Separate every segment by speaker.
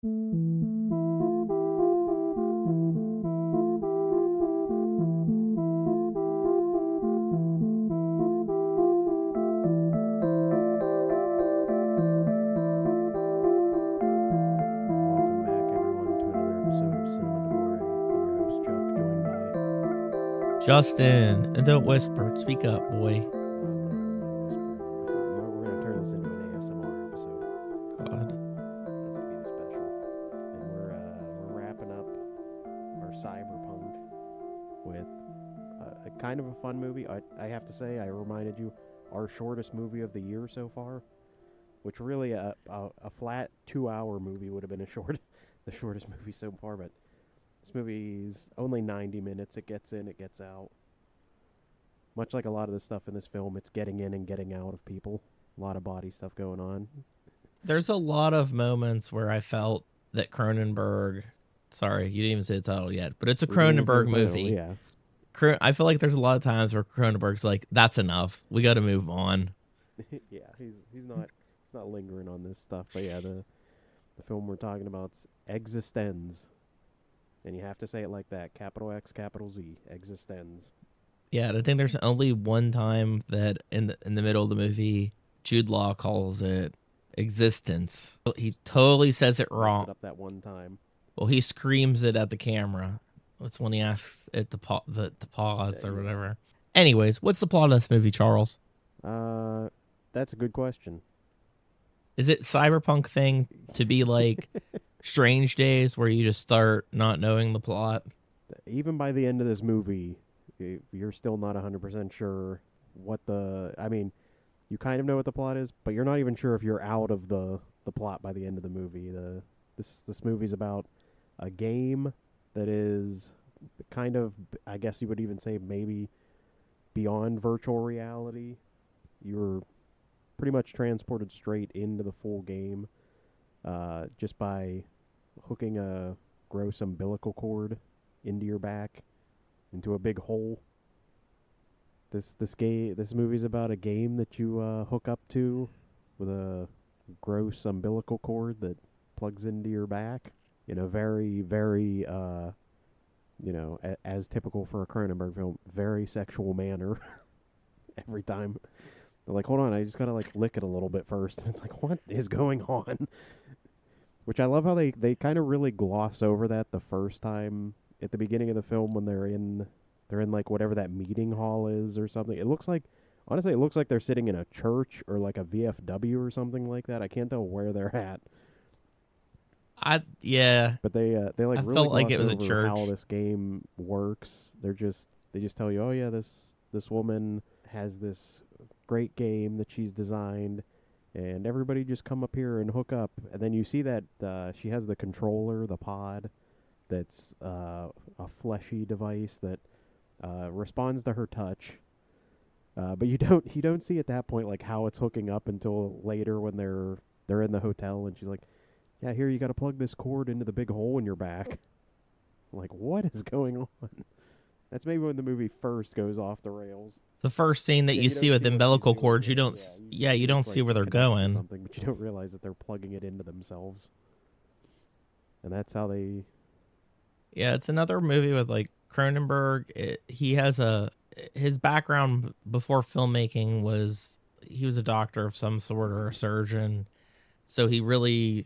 Speaker 1: Welcome back, everyone, to another episode of Cinema Demore. I'm your host, Chuck, joined by...
Speaker 2: Justin, and don't whisper. Speak up, boy.
Speaker 1: I'm not really whispering. We're going to turn this into an ASMR episode.
Speaker 2: God.
Speaker 1: That's going to be the special. And we're wrapping up our Cyberpunk with a kind of a fun movie. I have to say, I reminded you, our shortest movie of the year so far, which really a flat 2-hour movie would have been the shortest movie so far, but this movie's only 90 minutes. It gets in, it gets out. Much like a lot of the stuff in this film, it's getting in and getting out of people. A lot of body stuff going on.
Speaker 2: There's a lot of moments where I felt that Cronenberg. Sorry, you didn't even say the title yet, but it's a Cronenberg movie.
Speaker 1: Yeah.
Speaker 2: I feel like there's a lot of times where Cronenberg's like, "That's enough. We got to move on."
Speaker 1: Yeah, he's not lingering on this stuff. But yeah, the film we're talking about's eXistenZ. And you have to say it like that. Capital X, capital Z. eXistenZ.
Speaker 2: Yeah, and I think there's only one time that in the middle of the movie, Jude Law calls it existence. He totally says it
Speaker 1: Messed
Speaker 2: wrong.
Speaker 1: it up that one time.
Speaker 2: Well, he screams it at the camera. It's when he asks it to pause or whatever. Anyways, what's the plot of this movie, Charles?
Speaker 1: That's a good question.
Speaker 2: Is it cyberpunk thing to be like Strange Days where you just start not knowing the plot?
Speaker 1: Even by the end of this movie, you're still not 100% sure what I mean, you kind of know what the plot is, but you're not even sure if you're out of the plot by the end of the movie. This movie's about a game that is kind of, I guess you would even say, maybe beyond virtual reality. You're pretty much transported straight into the full game just by hooking a gross umbilical cord into your back, into a big hole. This movie's about a game that you hook up to with a gross umbilical cord that plugs into your back in a very, very, as typical for a Cronenberg film, very sexual manner. Every time they're like, hold on, I just gotta like lick it a little bit first. And it's like, what is going on? Which I love how they kind of really gloss over that the first time at the beginning of the film when they're in like whatever that meeting hall is or something. It looks like, honestly, it looks like they're sitting in a church or like a VFW or something like that. I can't tell where they're at.
Speaker 2: Yeah.
Speaker 1: But they like
Speaker 2: I
Speaker 1: really
Speaker 2: felt like
Speaker 1: gloss
Speaker 2: it was a
Speaker 1: over
Speaker 2: church.
Speaker 1: how this game works. They just tell you, oh yeah, this woman has this great game that she's designed, and everybody just come up here and hook up. And then you see that she has the controller, the pod, that's a fleshy device that responds to her touch. But you don't see at that point like how it's hooking up until later when they're in the hotel and she's like, yeah, here you got to plug this cord into the big hole in your back. I'm like, what is going on? That's maybe when the movie first goes off the rails.
Speaker 2: The first scene that
Speaker 1: Yeah,
Speaker 2: you see with umbilical cords, you don't.
Speaker 1: Yeah,
Speaker 2: You don't see where they're going.
Speaker 1: something, but you don't realize that they're plugging it into themselves. And that's how they.
Speaker 2: Yeah, it's another movie with like Cronenberg. He has his background before filmmaking was he was a doctor of some sort or a surgeon, so he really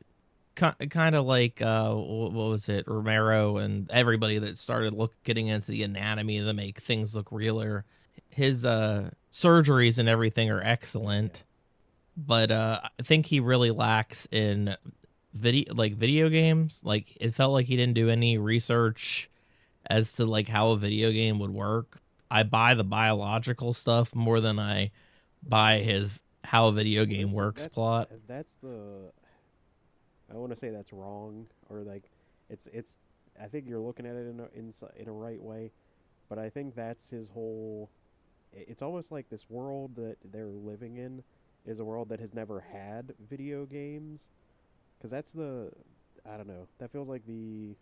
Speaker 2: kind of like what was it, Romero and everybody that started getting into the anatomy to make things look realer. His surgeries and everything are excellent, but I think he really lacks in video games. Like it felt like he didn't do any research as to like how a video game would work. I buy the biological stuff more than I buy his how a video game works plot.
Speaker 1: That's the. I want to say that's wrong, or like, it's. I think you're looking at it in a right way, but I think that's his whole. It's almost like this world that they're living in is a world that has never had video games, because that's the. I don't know. That feels like the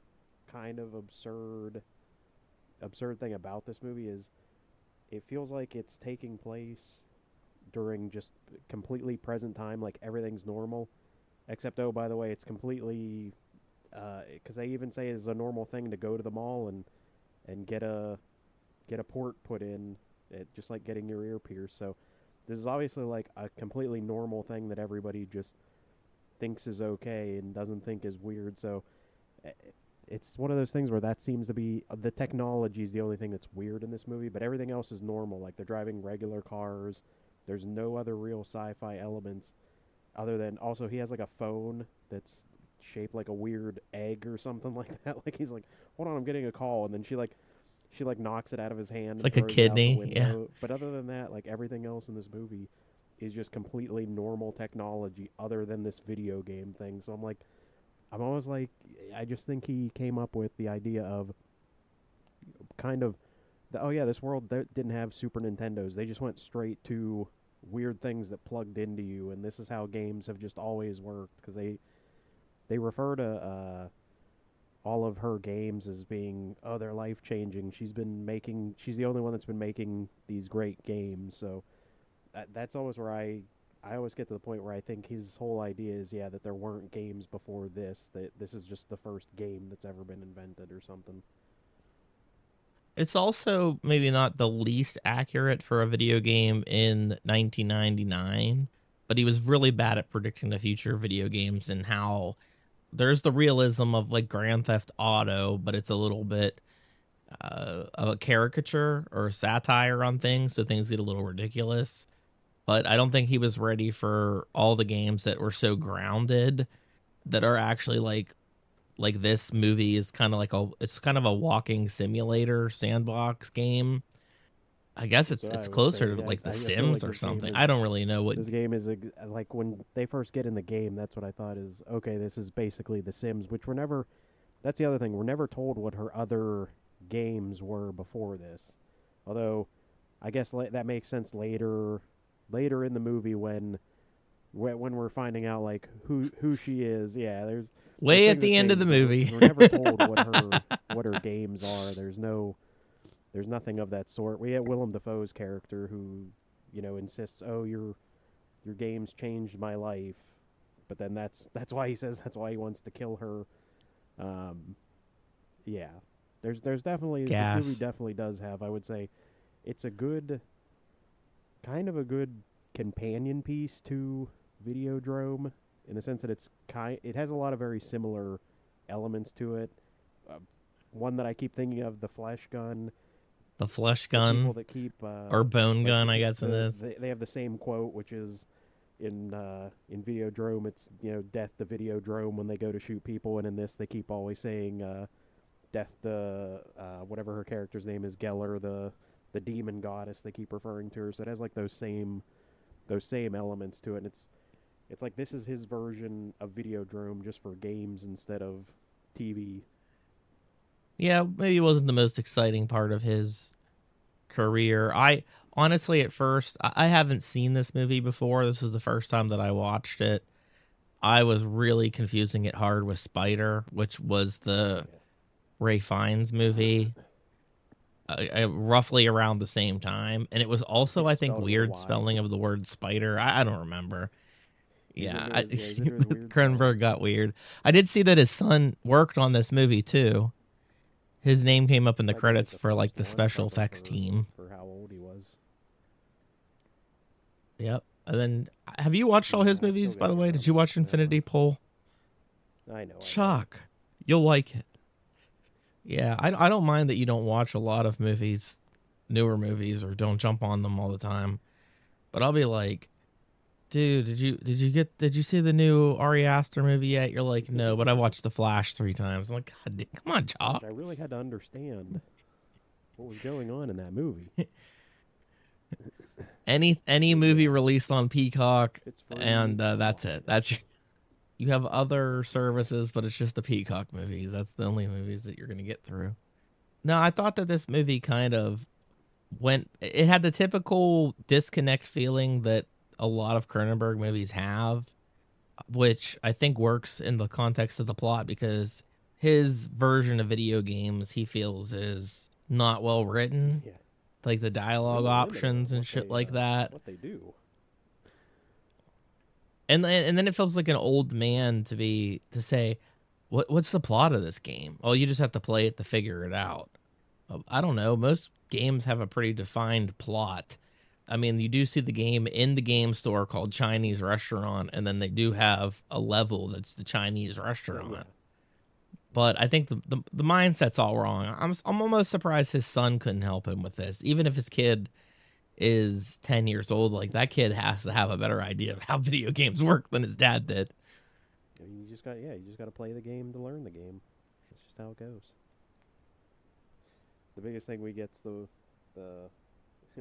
Speaker 1: kind of absurd thing about this movie is it feels like it's taking place during just completely present time, like everything's normal, except, oh, by the way, it's completely because they even say it's a normal thing to go to the mall and get a port put in, just like getting your ear pierced. So this is obviously like a completely normal thing that everybody just thinks is okay and doesn't think is weird. So eh, it's one of those things where that seems to be the technology is the only thing that's weird in this movie, but everything else is normal. Like they're driving regular cars. There's no other real sci-fi elements other than also he has like a phone that's shaped like a weird egg or something like that. Like he's like, hold on, I'm getting a call, and then she like knocks it out of his hand
Speaker 2: It's
Speaker 1: and
Speaker 2: like a
Speaker 1: throws it out the
Speaker 2: kidney. Yeah.
Speaker 1: window. But other than that, like everything else in this movie is just completely normal technology other than this video game thing. So I'm always like I just think he came up with the idea of kind of oh yeah, this world didn't have Super Nintendos. They just went straight to weird things that plugged into you, and this is how games have just always worked because they refer to all of her games as being they're life changing. She's the only one that's been making these great games. So that's always where I always get to the point where I think his whole idea is that there weren't games before this, that this is just the first game that's ever been invented or something.
Speaker 2: It's also maybe not the least accurate for a video game in 1999, but he was really bad at predicting the future of video games and how there's the realism of like Grand Theft Auto, but it's a little bit of a caricature or a satire on things, so things get a little ridiculous. But I don't think he was ready for all the games that were so grounded that are actually like this movie is kind of like it's kind of a walking simulator sandbox game. I guess
Speaker 1: That's what I
Speaker 2: it's
Speaker 1: was
Speaker 2: closer to
Speaker 1: saying.
Speaker 2: like The
Speaker 1: I feel
Speaker 2: Sims
Speaker 1: like
Speaker 2: or something. I don't really know what.
Speaker 1: this game is like when they first get in the game. That's what I thought is okay. This is basically The Sims, which we're never. That's the other thing. We're never told what her other games were before this. Although, I guess that makes sense later in the movie when we're finding out like who she is. Yeah, there's
Speaker 2: Way at
Speaker 1: things that
Speaker 2: the end of
Speaker 1: change,
Speaker 2: the
Speaker 1: but
Speaker 2: movie.
Speaker 1: we're never told what her games are. There's nothing of that sort. We have Willem Dafoe's character who, insists, "Oh, your games changed my life," but then that's why he says that's why he wants to kill her. Um, yeah, there's definitely this movie
Speaker 2: Gas.
Speaker 1: definitely does have. I would say it's a good kind of a good companion piece to Videodrome in the sense that it has a lot of very similar elements to it. Uh, One that I keep thinking of, the flesh gun.
Speaker 2: The flesh
Speaker 1: The people
Speaker 2: gun
Speaker 1: that keep
Speaker 2: or bone
Speaker 1: like
Speaker 2: gun, I guess, in this.
Speaker 1: they have the same quote, which is in Videodrome, it's death to Videodrome when they go to shoot people, and in this they keep always saying death to whatever her character's name is, Geller, the demon goddess. They keep referring to her, so it has like those same elements to it. And it's like this is his version of Videodrome just for games instead of TV.
Speaker 2: Yeah, maybe it wasn't the most exciting part of his career. I honestly, at first, I haven't seen this movie before. This was the first time that I watched it. I was really confusing it hard with Spider, which was the
Speaker 1: Yeah.
Speaker 2: Ray Fiennes movie, roughly around the same time. And it was also,
Speaker 1: Yeah,
Speaker 2: I think,
Speaker 1: spelled real
Speaker 2: weird spelling
Speaker 1: wild.
Speaker 2: of the word spider. I don't remember. Yeah,
Speaker 1: He's into his weird
Speaker 2: Cronenberg
Speaker 1: spelling.
Speaker 2: got weird. I did see that his son worked on this movie too. His name came up in the
Speaker 1: Might be like
Speaker 2: credits
Speaker 1: the
Speaker 2: for like
Speaker 1: first
Speaker 2: the
Speaker 1: one
Speaker 2: special
Speaker 1: probably
Speaker 2: effects team.
Speaker 1: for how old he was.
Speaker 2: Yep. And then, have you watched all
Speaker 1: Yeah,
Speaker 2: his
Speaker 1: I still
Speaker 2: movies, by
Speaker 1: gotta
Speaker 2: the
Speaker 1: get
Speaker 2: way?
Speaker 1: around
Speaker 2: Did
Speaker 1: to
Speaker 2: you watch
Speaker 1: watching that
Speaker 2: Infinity
Speaker 1: one.
Speaker 2: Pool?
Speaker 1: I know.
Speaker 2: Chuck, you'll like it. Yeah, I don't mind that you don't watch a lot of movies, newer movies, or don't jump on them all the time. But I'll be like, dude, did you see the new Ari Aster movie yet? You're like, no, but I watched The Flash 3 times. I'm like, God, come on,
Speaker 1: Gosh,
Speaker 2: Chuck.
Speaker 1: I really had to understand what was going on in that movie.
Speaker 2: Any
Speaker 1: But
Speaker 2: movie
Speaker 1: yeah,
Speaker 2: released on Peacock,
Speaker 1: it's free.
Speaker 2: and
Speaker 1: Come
Speaker 2: that's it.
Speaker 1: watch it.
Speaker 2: You have other services, but it's just the Peacock movies. That's the only movies that you're gonna get through. No, I thought that this movie kind of went. It had the typical disconnect feeling that a lot of Cronenberg movies have, which I think works in the context of the plot because his version of video games he feels is not well written,
Speaker 1: Yeah,
Speaker 2: like the dialogue
Speaker 1: really limited
Speaker 2: options
Speaker 1: on
Speaker 2: and shit like that.
Speaker 1: what they do.
Speaker 2: And then it feels like an old man to say, what's the plot of this game? Oh, you just have to play it to figure it out. I don't know. Most games have a pretty defined plot. I mean, you do see the game in the game store called Chinese Restaurant, and then they do have a level that's the Chinese
Speaker 1: Yeah.
Speaker 2: restaurant. But I think the mindset's all wrong. I'm almost surprised his son couldn't help him with this, even if his kid is 10 years old. Like that kid has to have a better idea of how video games work than his dad did.
Speaker 1: You just got to play the game to learn the game. That's just how it goes. The biggest thing we get's the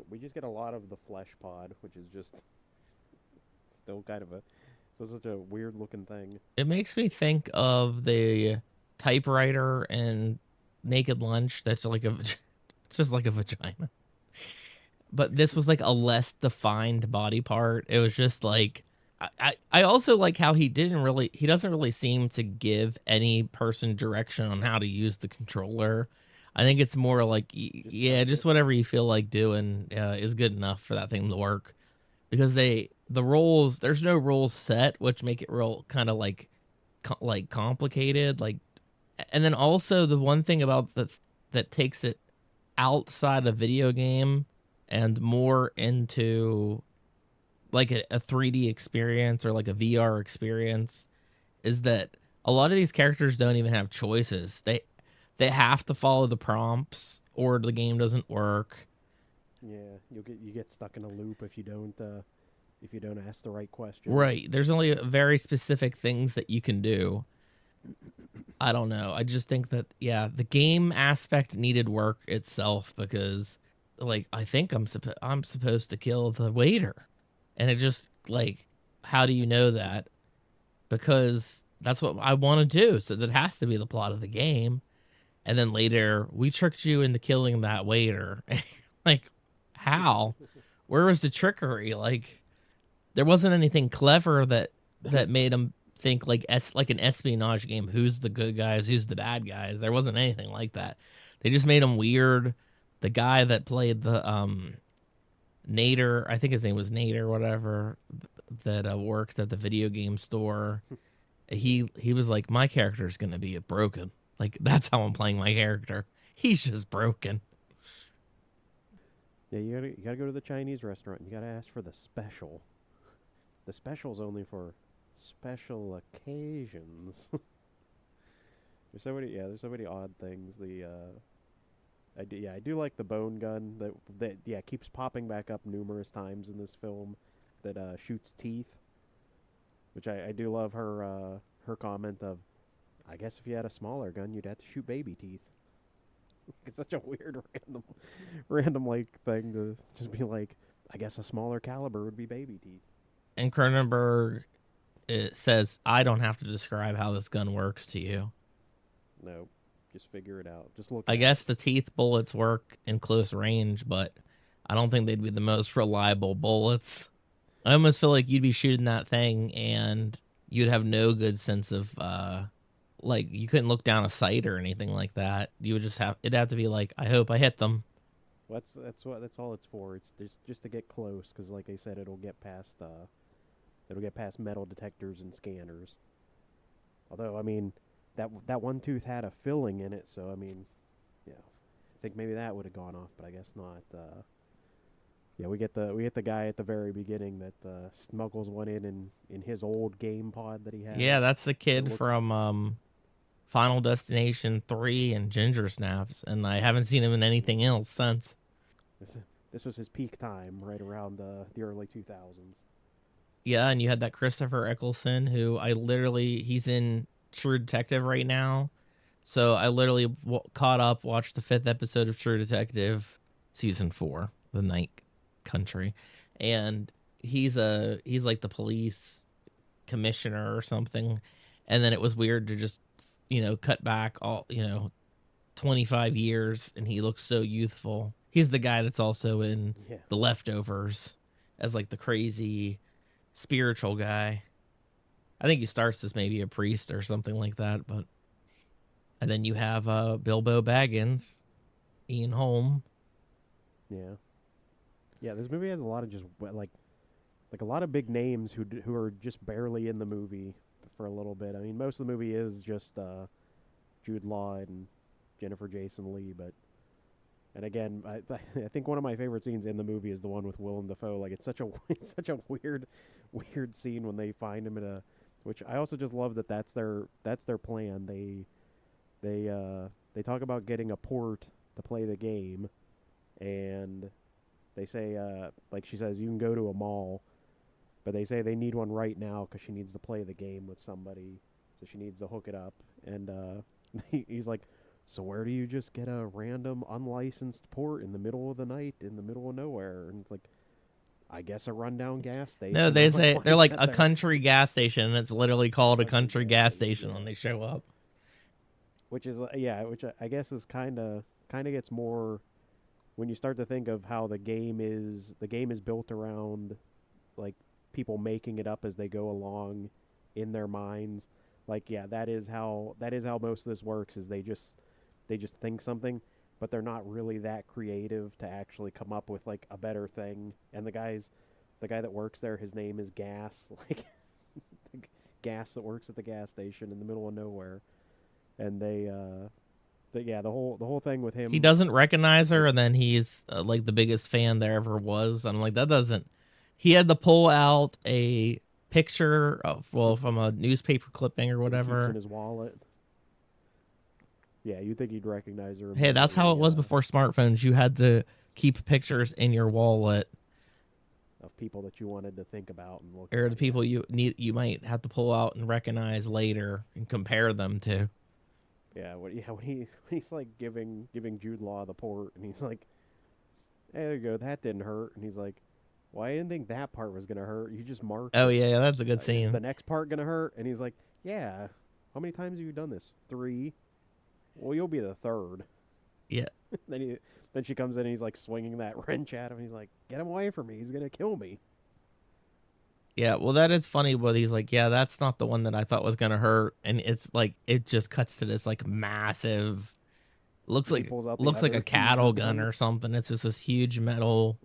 Speaker 1: we just get a lot of the flesh pod, which is just still kind of a so such a weird looking thing.
Speaker 2: It makes me think of the typewriter and Naked Lunch. That's like a, it's just like a vagina. But this was like a less defined body part. It was just like I also like how he doesn't really seem to give any person direction on how to use the controller. I think it's more like
Speaker 1: Just
Speaker 2: yeah,
Speaker 1: chucks
Speaker 2: just
Speaker 1: it.
Speaker 2: whatever you feel like doing is good enough for that thing to work. Because the roles there's no rules set, which make it real kind of like complicated. Like, and then also the one thing about that takes it outside a video game and more into like a 3D experience or like a VR experience is that a lot of these characters don't even have choices. They have to follow the prompts or the game doesn't work.
Speaker 1: Yeah, you get stuck in a loop if you don't ask the right questions.
Speaker 2: Right. There's only very specific things that you can do. I don't know. I just think that yeah, the game aspect needed work itself because like I think I'm supposed to kill the waiter. And it just like how do you know that? Because that's what I want to do. So that has to be the plot of the game. And then later we tricked you into killing that waiter. Like how? Where was the trickery? Like there wasn't anything clever that made him think like an espionage game. Who's the good guys? Who's the bad guys? There wasn't anything like that. They just made him weird. The guy that played the Nader, I think his name was Nader, whatever, that worked at the video game store. He was like, my character's gonna be broken. Like that's how I'm playing my character. He's just broken.
Speaker 1: Yeah, you gotta go to the Chinese restaurant. You gotta ask for the special. The special's only for special occasions. There's so many odd things. I do like the bone gun that keeps popping back up numerous times in this film that shoots teeth, which I do love her comment of, I guess if you had a smaller gun, you'd have to shoot baby teeth. It's such a weird random like thing to just be like, I guess a smaller caliber would be baby teeth.
Speaker 2: And Cronenberg it says, I don't have to describe how this gun works to you.
Speaker 1: No, just figure it out. Just look
Speaker 2: I
Speaker 1: at it.
Speaker 2: guess the teeth bullets work in close range, but I don't think they'd be the most reliable bullets. I almost feel like you'd be shooting that thing and you'd have no good sense of like you couldn't look down a sight or anything like that. You would just have it'd have to be like, I hope I hit them.
Speaker 1: That's all it's for. It's just to get close because, like I said, it'll get past metal detectors and scanners. Although, I mean, that one tooth had a filling in it, so I mean, yeah, I think maybe that would have gone off, but I guess not. Yeah, we get the guy at the very beginning that smuggles one in his old game pod that he
Speaker 2: Yeah,
Speaker 1: has.
Speaker 2: that's the
Speaker 1: That
Speaker 2: kid
Speaker 1: looks
Speaker 2: from Final Destination 3 and Ginger Snaps, and I haven't seen him in anything else since.
Speaker 1: this, this was his peak time, right around the early 2000s.
Speaker 2: Yeah, and you had that Christopher Eccleston, who he's in True Detective right now. So I literally caught up, watched the fifth episode of True Detective, season 4, The Night Country, and he's like the police commissioner or something. And then it was weird to just cut back all 25 years, and he looks so youthful. He's the guy that's also in
Speaker 1: Yeah,
Speaker 2: The Leftovers as like the crazy spiritual guy. I think he starts as maybe a priest or something like that, but and then you have Bilbo Baggins, Ian Holm.
Speaker 1: yeah, yeah. This movie has a lot of just like a lot of big names who are just barely in the movie for a little bit. I mean, most of the movie is just Jude Law and Jennifer Jason Leigh, but and again, I think one of my favorite scenes in the movie is the one with Willem Dafoe. Like it's such a it's such a weird scene when they find him in a, which I also just love that that's their plan. They talk about getting a port to play the game, and they say like she says you can go to a mall, but they say they need one right now because she needs to play the game with somebody, so she needs to hook it up. And he's like, so where do you just get a random unlicensed port in the middle of the night in the middle of nowhere? And it's like, I guess a rundown gas station.
Speaker 2: No, they
Speaker 1: I'm like,
Speaker 2: say
Speaker 1: why
Speaker 2: they're
Speaker 1: is
Speaker 2: like
Speaker 1: that
Speaker 2: a
Speaker 1: there?
Speaker 2: country gas station, and it's literally called a
Speaker 1: Country
Speaker 2: country
Speaker 1: gas
Speaker 2: gas
Speaker 1: station,
Speaker 2: station when
Speaker 1: yeah.
Speaker 2: they show up.
Speaker 1: Which is yeah, which I guess is kind of gets more when you start to think of how the game is built around like people making it up as they go along in their minds. Like yeah, that is how most of this works is they just think something, but they're not really that creative to actually come up with like a better thing. And the guy that works there, his name is Gas, like Gas that works at the gas station in the middle of nowhere. And yeah, the whole thing with
Speaker 2: He
Speaker 1: him,
Speaker 2: doesn't recognize her,
Speaker 1: like
Speaker 2: and then he's like the biggest fan there ever was. I'm like, that doesn't. He had to pull out a picture of, well, from a newspaper clipping or
Speaker 1: that he keeps in
Speaker 2: whatever.
Speaker 1: his wallet. Yeah, you think he'd recognize her
Speaker 2: Hey, that's how it
Speaker 1: immediately
Speaker 2: was before smartphones. You had to keep pictures in your wallet,
Speaker 1: of people that you wanted to think about and look
Speaker 2: or
Speaker 1: at.
Speaker 2: the
Speaker 1: Yeah,
Speaker 2: people you might have to pull out and recognize later and compare them to.
Speaker 1: yeah. When he's like giving Jude Law the port, and he's like, hey, there you go, that didn't hurt, and he's like, well, I didn't think that part was gonna hurt. You just marked
Speaker 2: Oh
Speaker 1: it.
Speaker 2: yeah, that's a good
Speaker 1: Is
Speaker 2: scene.
Speaker 1: the next part gonna hurt? And he's like, yeah. How many times have you done this? 3. Well, you'll be the third.
Speaker 2: Yeah,
Speaker 1: then then she comes in and he's like swinging that wrench at him. And he's like, get him away from me. He's gonna kill me.
Speaker 2: yeah. Well, that is funny, but he's like, yeah, that's not the one that I thought was gonna hurt, and it's like it just cuts to this like massive. Looks
Speaker 1: And he
Speaker 2: like
Speaker 1: pulls out the
Speaker 2: looks like a
Speaker 1: other huger
Speaker 2: cattle gun
Speaker 1: gun.
Speaker 2: or something. It's just this huge metal.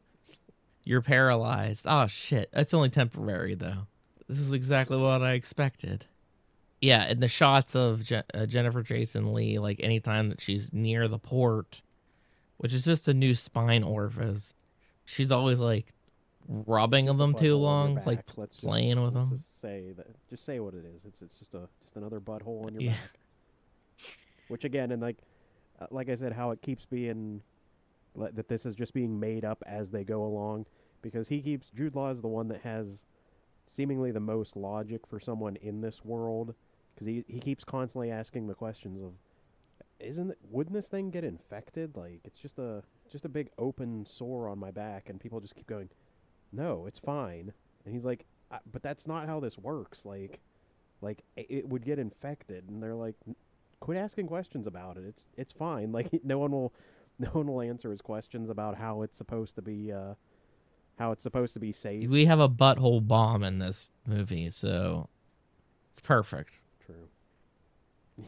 Speaker 2: You're paralyzed. Oh shit! It's only temporary though. This is exactly what I expected. Yeah, and the shots of Jennifer Jason Leigh, like anytime that she's near the port, which is just a new spine orifice, she's always like rubbing
Speaker 1: Just a
Speaker 2: them too
Speaker 1: butthole on your
Speaker 2: long, like
Speaker 1: back.
Speaker 2: playing with
Speaker 1: Let's
Speaker 2: them.
Speaker 1: just say that. Just say what it is. It's just another butthole on your
Speaker 2: Yeah,
Speaker 1: back. Which again, and like I said, how it keeps being that this is just being made up as they go along, because Jude Law is the one that has seemingly the most logic for someone in this world, because he keeps constantly asking the questions of, wouldn't this thing get infected? Like it's just a big open sore on my back, and people just keep going, no, it's fine. And he's like, but that's not how this works. Like it would get infected, and they're like, quit asking questions about it. It's fine. Like no one will answer his questions about how it's supposed to be safe.
Speaker 2: we have a butthole bomb in this movie, so it's perfect.
Speaker 1: True.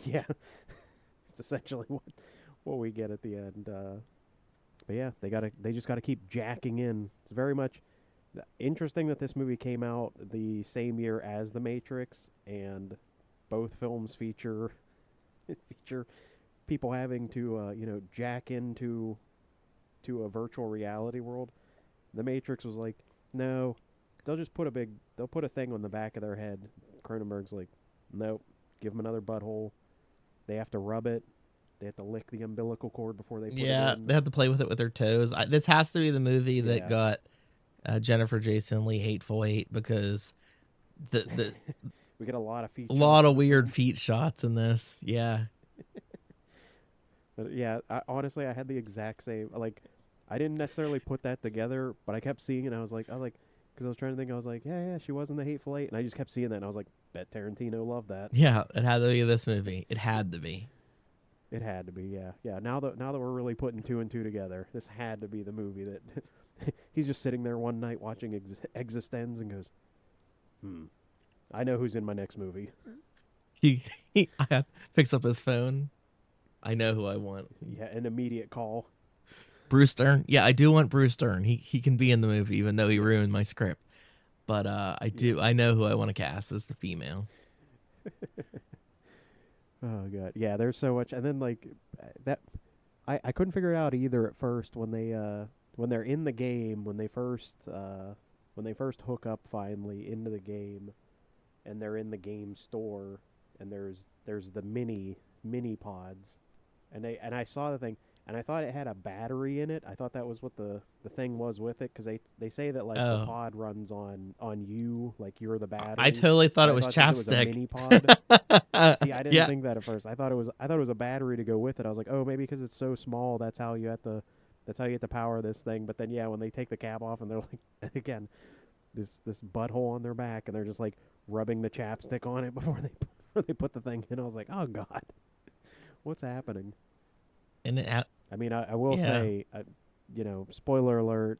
Speaker 1: Yeah, it's essentially what we get at the end. But yeah, they just gotta keep jacking in. It's very much interesting that this movie came out the same year as The Matrix, and both films feature people having to jack into to a virtual reality world. The Matrix was like, no, they'll put a thing on the back of their head. Cronenberg's like, nope, give them another butthole. They have to rub it. They have to lick the umbilical cord before they put it
Speaker 2: Yeah,
Speaker 1: in.
Speaker 2: they have to play with it with their toes. This has to be the movie that
Speaker 1: Yeah.
Speaker 2: got Jennifer Jason Leigh hateful hate because the
Speaker 1: We get a lot of feet
Speaker 2: a
Speaker 1: shots
Speaker 2: lot
Speaker 1: in
Speaker 2: of
Speaker 1: this
Speaker 2: weird
Speaker 1: film.
Speaker 2: feet shots in this. Yeah.
Speaker 1: But yeah, honestly, I had the exact same. Like, I didn't necessarily put that together, but I kept seeing it. And because I was trying to think. I was like, yeah, she wasn't the Hateful Eight, and I just kept seeing that, and I was like, bet Tarantino loved that.
Speaker 2: Yeah, it had to be this movie. It had to be.
Speaker 1: It had to be, yeah, yeah. Now that we're really putting 2 and 2 together, this had to be the movie that he's just sitting there one night watching eXistenZ and goes, I know who's in my next movie.
Speaker 2: He picks up his phone. I know who I want.
Speaker 1: Yeah, an immediate call.
Speaker 2: Bruce Dern. Yeah, I do want Bruce Dern. He can be in the movie, even though he ruined my script. But I
Speaker 1: Yeah.
Speaker 2: know who I want to cast as the female.
Speaker 1: Oh god, yeah. There's so much, and then like that. I couldn't figure it out either at first when they're in the game when they first hook up finally into the game and they're in the game store and there's the mini pods and I saw the thing and I thought it had a battery in it. I thought that was what the thing was with it because they say that like the
Speaker 2: Oh,
Speaker 1: pod runs on you, like you're the
Speaker 2: I
Speaker 1: battery.
Speaker 2: totally thought
Speaker 1: But
Speaker 2: it
Speaker 1: I
Speaker 2: was
Speaker 1: thought since it was a
Speaker 2: chapstick.
Speaker 1: mini pod. See, I didn't
Speaker 2: Yeah.
Speaker 1: think that at first. I thought it was a battery to go with it. I was like, oh, maybe because it's so small, that's how you have to power this thing. But then yeah, when they take the cap off and they're like again this butthole on their back and they're just like rubbing the chapstick on it before they put the thing in. I was like, oh god, what's happening?
Speaker 2: And
Speaker 1: I mean, I will
Speaker 2: yeah.
Speaker 1: say, spoiler alert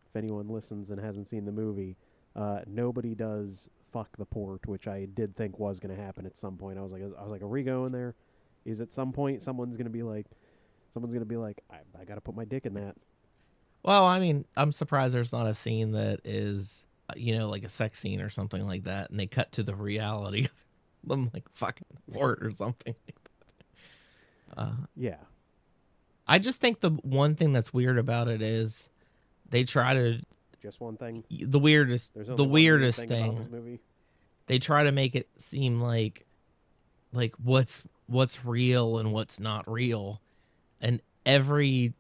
Speaker 1: if anyone listens and hasn't seen the movie, nobody does fuck the port, which I did think was going to happen at some point. I was like, are we going there? Is at some point someone's going to be like, I got to put my dick in that.
Speaker 2: Well, I mean, I'm surprised there's not a scene that is, like a sex scene or something like that, and they cut to the reality of them like fucking port or something. Uh,
Speaker 1: Yeah,
Speaker 2: I just think the one thing that's weird about it is they try to
Speaker 1: just one thing.
Speaker 2: the weirdest
Speaker 1: There's
Speaker 2: the
Speaker 1: only one weird
Speaker 2: weirdest
Speaker 1: thing about this
Speaker 2: thing.
Speaker 1: movie.
Speaker 2: They try to make it seem like what's real and what's not real, and every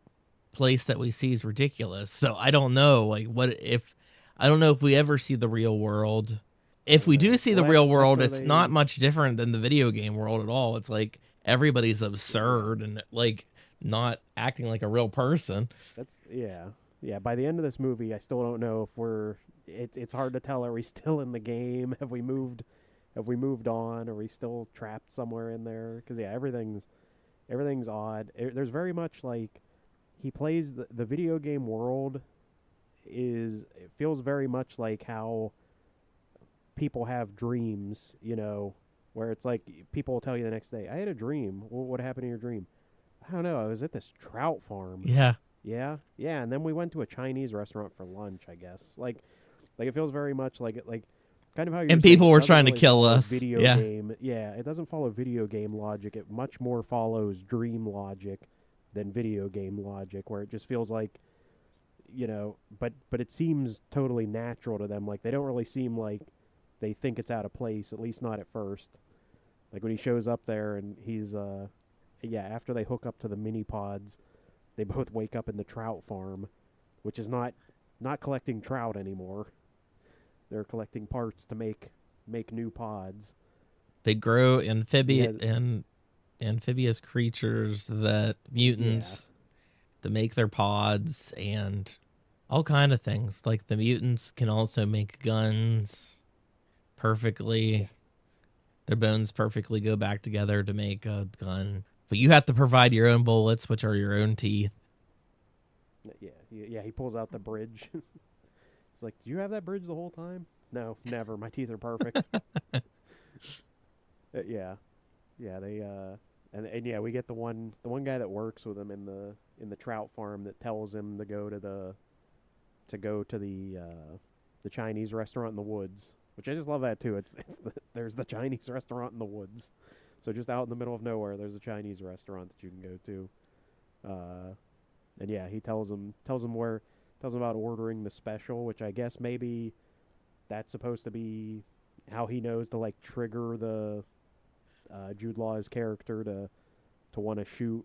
Speaker 2: place that we see is ridiculous. So I don't know, like, what if I don't know if we ever see the real world. If we do see
Speaker 1: Well,
Speaker 2: the real
Speaker 1: that's
Speaker 2: world,
Speaker 1: where
Speaker 2: it's not
Speaker 1: they.
Speaker 2: much different than the video game world at all. It's like everybody's
Speaker 1: Yeah,
Speaker 2: absurd and like not acting like a real person.
Speaker 1: that's yeah. By the end of this movie, I still don't know if we're. It's hard to tell. Are we still in the game? Have we moved? Have we moved on? Are we still trapped somewhere in there? Because yeah, everything's odd. There's very much like he plays the video game world is it feels very much like how people have dreams, where it's like people will tell you the next day, I had a dream. Well, what happened in your dream? I don't know. I was at this trout farm.
Speaker 2: Yeah.
Speaker 1: Yeah, yeah, and then we went to a Chinese restaurant for lunch. I guess like it feels very much like kind of how you're
Speaker 2: And
Speaker 1: saying
Speaker 2: people
Speaker 1: it
Speaker 2: were
Speaker 1: doesn't
Speaker 2: trying to
Speaker 1: really
Speaker 2: kill
Speaker 1: follow
Speaker 2: us.
Speaker 1: video
Speaker 2: Yeah.
Speaker 1: game. Yeah, it doesn't follow video game logic. It much more follows dream logic than video game logic, where it just feels like but it seems totally natural to them. Like they don't really seem like they think it's out of place, at least not at first. Like when he shows up there and he's yeah, after they hook up to the mini pods, they both wake up in the trout farm, which is not collecting trout anymore. They're collecting parts to make new pods.
Speaker 2: They grow
Speaker 1: And he has
Speaker 2: amphibious creatures that
Speaker 1: yeah,
Speaker 2: mutants to make their pods and all kind of things. Like the mutants can also make guns
Speaker 1: yeah,
Speaker 2: perfectly. Their bones perfectly go back together to make a gun. But you have to provide your own bullets, which are your own teeth.
Speaker 1: yeah. He pulls out the bridge. He's like, "Did you have that bridge the whole time?" No, never. My teeth are perfect. Yeah, yeah. They and yeah, we get the one guy that works with him in the trout farm that tells him to go to the Chinese restaurant in the woods, which I just love that too. There's the Chinese restaurant in the woods, so just out in the middle of nowhere, there's a Chinese restaurant that you can go to. And yeah, he tells him about ordering the special, which I guess maybe that's supposed to be how he knows to like trigger the Jude Law's character to want to shoot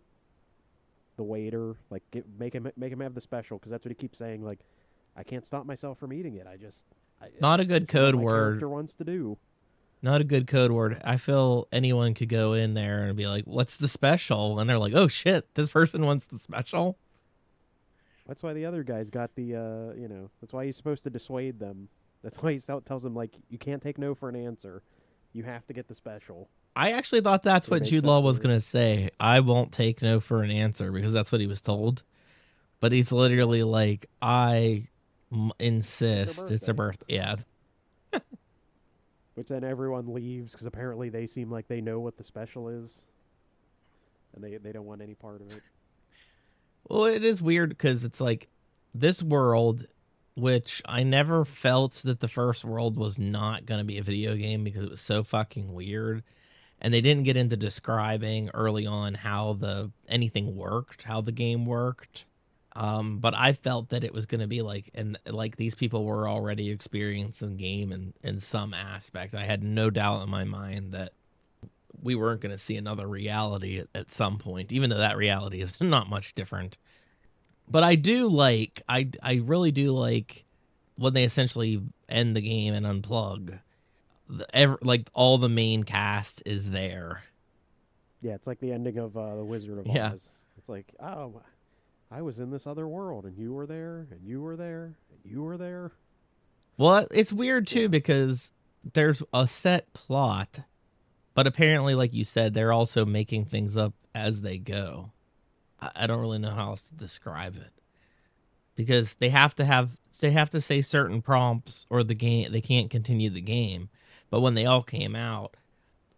Speaker 1: the waiter, like make him have the special because that's what he keeps saying. Like, I can't stop myself from eating it.
Speaker 2: Not a good
Speaker 1: This is what
Speaker 2: code
Speaker 1: my
Speaker 2: word.
Speaker 1: character wants to do.
Speaker 2: Not a good code word. I feel anyone could go in there and be like, "What's the special?" And they're like, "Oh shit, this person wants the special."
Speaker 1: That's why the other guy's got that's why he's supposed to dissuade them. That's why he tells them like you can't take no for an answer. You have to get the special.
Speaker 2: I actually thought that's
Speaker 1: He
Speaker 2: what
Speaker 1: makes
Speaker 2: Jude
Speaker 1: that
Speaker 2: Law was
Speaker 1: clear.
Speaker 2: gonna say. I won't take no for an answer because that's what he was told. But he's
Speaker 1: Yeah,
Speaker 2: literally like, I
Speaker 1: it's her
Speaker 2: insist it's a
Speaker 1: birthday.
Speaker 2: birth. Yeah.
Speaker 1: Which then everyone leaves because apparently they seem like they know what the special is, and they don't want any part of it.
Speaker 2: Well, it is weird because it's like this world, which I never felt that the first world was not going to be a video game because it was so fucking weird. And they didn't get into describing early on how the anything worked, how the game worked. But I felt that it was going to be like, and like these people were already experiencing the game in some aspects. I had no doubt in my mind that we weren't going to see another reality at some point, even though that reality is not much different. But I really do like when they essentially end the game and unplug. Like all the main cast is there.
Speaker 1: Yeah, it's like the ending of The Wizard of
Speaker 2: Yeah.
Speaker 1: Oz. It's like, oh, I was in this other world, and you were there, and you were there, and you were there.
Speaker 2: Well, it's weird too
Speaker 1: Yeah.
Speaker 2: because there's a set plot, but apparently, like you said, they're also making things up as they go. I don't really know how else to describe it because they have to say certain prompts or the game they can't continue the game. But when they all came out,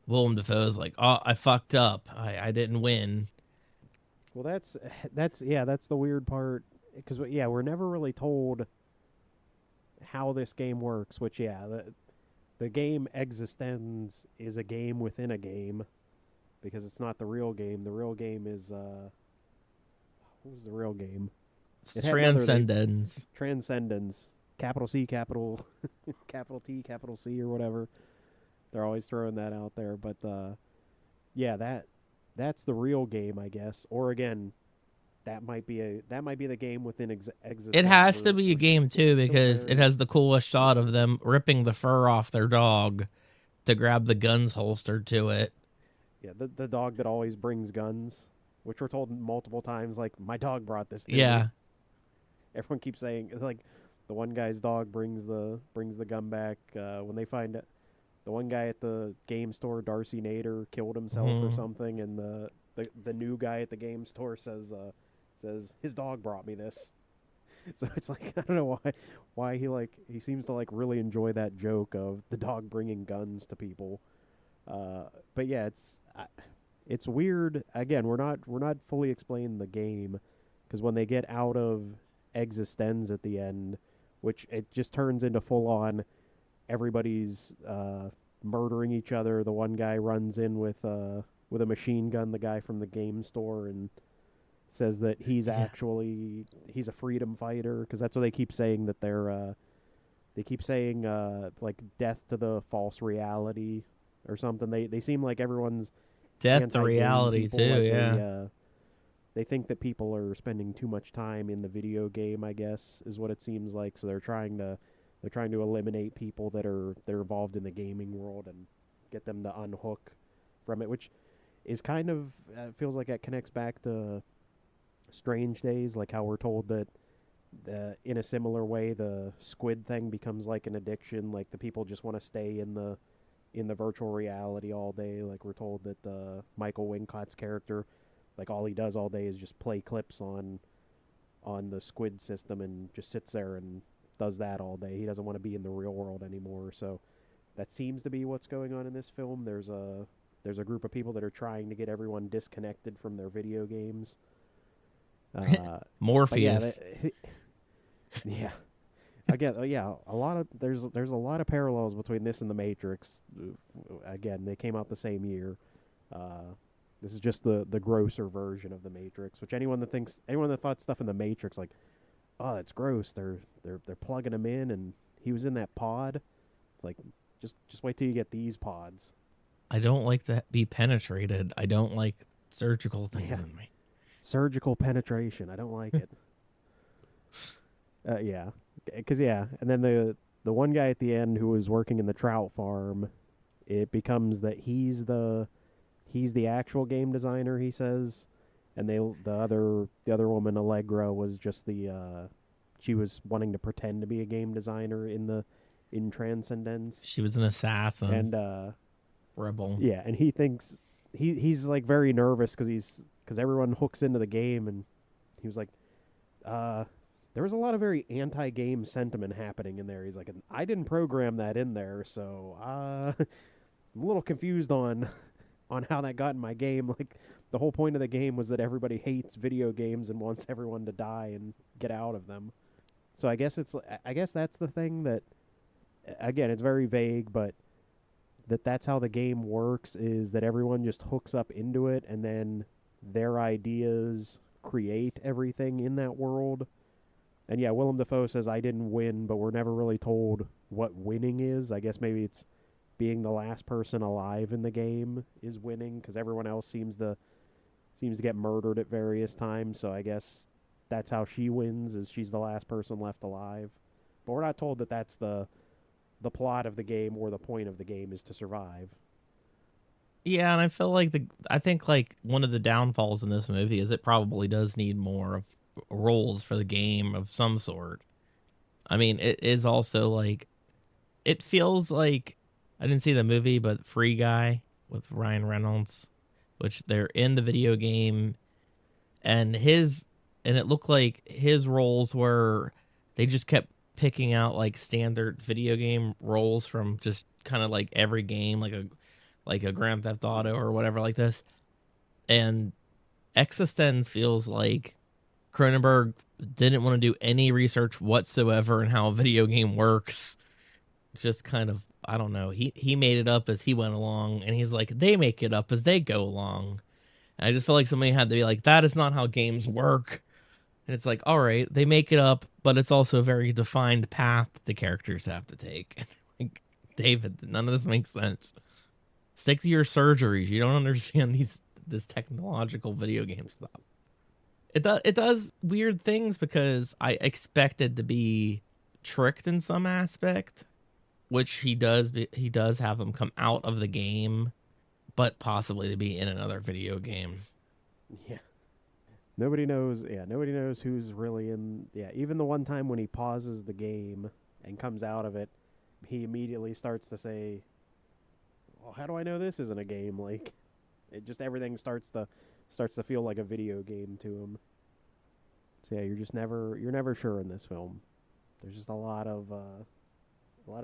Speaker 2: Willem Dafoe's like, "Oh, I fucked up. I didn't win."
Speaker 1: Well, that's the weird part because yeah, we're never really told how this game works. Which yeah, the game eXistenZ is a game within a game because it's not the real game. The real game is what was the real game?
Speaker 2: It's
Speaker 1: It had another they
Speaker 2: transcendence.
Speaker 1: Transcendence, capital C, capital capital T, capital C, or whatever. They're always throwing that out there, but yeah, that's the real game, I guess. Or again, that might be the game within
Speaker 2: It
Speaker 1: eXistenZ.
Speaker 2: has to be a game too
Speaker 1: We're still
Speaker 2: because it
Speaker 1: very
Speaker 2: has the coolest shot of them ripping the fur off their dog to grab the guns holstered to it.
Speaker 1: yeah, the dog that always brings guns, which we're told multiple times, like my dog brought this to me.
Speaker 2: Yeah.
Speaker 1: Everyone keeps saying like the one guy's dog brings the gun back. When they find it, the one guy at the game store, Darcy Nader, killed himself or
Speaker 2: Hmm.
Speaker 1: something, and the new guy at the game store says his dog brought me this. So it's like I don't know why he seems to like really enjoy that joke of the dog bringing guns to people. But yeah, it's weird. Again, we're not fully explaining the game because when they get out of eXistenZ at the end, which it just turns into full on everybody's murdering each other. The one guy runs in with a machine gun, the guy from the game store, and says that
Speaker 2: Yeah.
Speaker 1: he's a freedom fighter because that's what they keep saying that they keep saying like death to the false reality or something. They seem like everyone's
Speaker 2: Death to
Speaker 1: anti-game
Speaker 2: reality
Speaker 1: people.
Speaker 2: too.
Speaker 1: Like
Speaker 2: Yeah.
Speaker 1: they think that people are spending too much time in the video game. I guess is what it seems like. So they're trying to eliminate people that are involved in the gaming world and get them to unhook from it, which is kind of feels like it connects back to Strange Days, like how we're told that in a similar way the squid thing becomes like an addiction, like the people just want to stay in the virtual reality all day. Like we're told that Michael Wincott's character, like all he does all day is just play clips on the squid system and just sits there and does that all day. He doesn't want to be in the real world anymore. So that seems to be what's going on in this film. There's a group of people that are trying to get everyone disconnected from their video games. Uh, but yeah,
Speaker 2: Morpheus.
Speaker 1: yeah. Again, yeah, a lot of there's a lot of parallels between this and the Matrix. Again, they came out the same year. Uh, this is just the grosser version of the Matrix. Which anyone that thought stuff in the Matrix like, oh, that's gross. They're plugging him in, and he was in that pod. It's like just wait till you get these pods.
Speaker 2: I don't like to be penetrated. I don't like surgical things
Speaker 1: Yeah,
Speaker 2: in me.
Speaker 1: surgical penetration. I don't like it. Yeah, because yeah, and then the one guy at the end who was working in the trout farm, it becomes that he's the actual game designer. He says, and the other woman Allegra was just she was wanting to pretend to be a game designer in Transcendence,
Speaker 2: She was an assassin,
Speaker 1: and
Speaker 2: rebel.
Speaker 1: yeah, and he thinks he's like very nervous because everyone hooks into the game, and he was like, uh, there was a lot of very anti-game sentiment happening in there. He's like, I didn't program that in there, so I'm a little confused on how that got in my game. Like the whole point of the game was that everybody hates video games and wants everyone to die and get out of them. So I guess that's the thing that again it's very vague, but that's how the game works is that everyone just hooks up into it and then their ideas create everything in that world. And yeah, Willem Dafoe says I didn't win, but we're never really told what winning is. I guess maybe it's being the last person alive in the game is winning because everyone else seems to get murdered at various times. So I guess that's how she wins is she's the last person left alive. But we're not told that that's the plot of the game or the point of the game is to survive.
Speaker 2: Yeah, and I think like one of the downfalls in this movie is it probably does need more of roles for the game of some sort. I mean, it is also like it feels like I didn't see the movie, but Free Guy with Ryan Reynolds, which they're in the video game, and it looked like his roles were they just kept picking out like standard video game roles from just kind of like every game, like a Grand Theft Auto or whatever like this. And eXistenZ feels like Cronenberg didn't want to do any research whatsoever in how a video game works. Just kind of, I don't know. He made it up as he went along, and he's like, they make it up as they go along. And I just feel like somebody had to be like, that is not how games work. And it's like, all right, they make it up, but it's also a very defined path the characters have to take. Like, David, none of this makes sense. Stick to your surgeries. You don't understand this technological video game stuff. It does weird things because I expected to be tricked in some aspect, which he does have them come out of the game, but possibly to be in another video game.
Speaker 1: Yeah. Nobody knows. Yeah, nobody knows who's really in. Yeah, even the one time when he pauses the game and comes out of it, he immediately starts to say, "Well, how do I know this isn't a game?" Like, it just everything starts to feel like a video game to him. So yeah, you're never sure in this film. There's just a lot of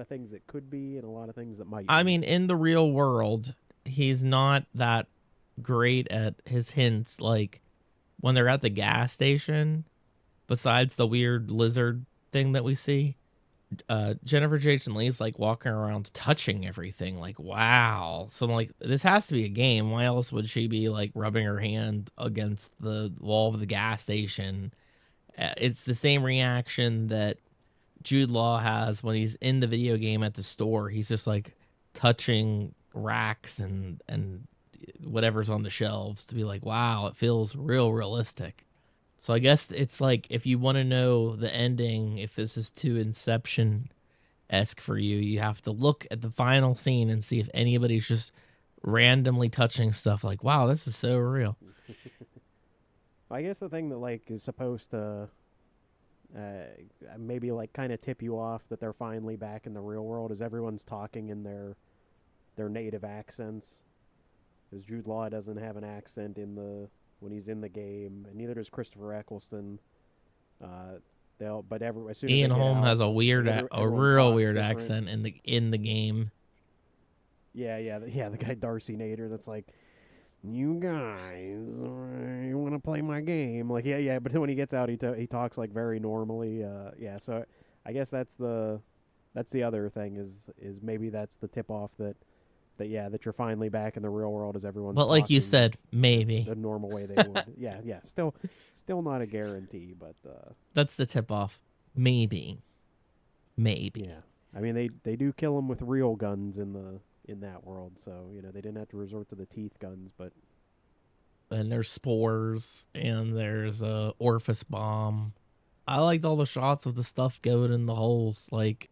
Speaker 1: things that could be and a lot of things that might
Speaker 2: I
Speaker 1: be.
Speaker 2: mean, in the real world, he's not that great at his hints. Like when they're at the gas station, besides the weird lizard thing that we see, Jennifer Jason Leigh's like walking around touching everything. Like, wow. So I'm like, this has to be a game. Why else would she be like rubbing her hand against the wall of the gas station? It's the same reaction that Jude Law has when he's in the video game at the store. He's just like touching racks and whatever's on the shelves to be like, wow, it feels real realistic. So I guess it's like if you want to know the ending, if this is too Inception esque for you, you have to look at the final scene and see if anybody's just randomly touching stuff. Like, wow, this is so real.
Speaker 1: I guess the thing that like is supposed to maybe like kind of tip you off that they're finally back in the real world is everyone's talking in their native accents. Because Jude Law doesn't have an accent in the when he's in the game, and neither does Christopher Eccleston. Uh, but as soon as they
Speaker 2: Ian
Speaker 1: get
Speaker 2: Holm
Speaker 1: out,
Speaker 2: has a
Speaker 1: like
Speaker 2: a
Speaker 1: everyone
Speaker 2: real
Speaker 1: talks
Speaker 2: weird
Speaker 1: different.
Speaker 2: accent in the game.
Speaker 1: Yeah, the guy Darcy Nader that's like, you guys, you want to play my game? Like, yeah. But when he gets out, he talks like very normally. Yeah. So I guess that's the other thing is maybe that's the tip off that yeah that you're finally back in the real world as everyone's
Speaker 2: But like you
Speaker 1: talking
Speaker 2: said, maybe
Speaker 1: the normal way they would. Yeah. Still not a guarantee, but
Speaker 2: that's the tip off. Maybe, maybe.
Speaker 1: yeah. I mean they do kill him with real guns in that world, so they didn't have to resort to the teeth guns, but
Speaker 2: And there's spores, and there's a orifice bomb. I liked all the shots of the stuff going in the holes. Like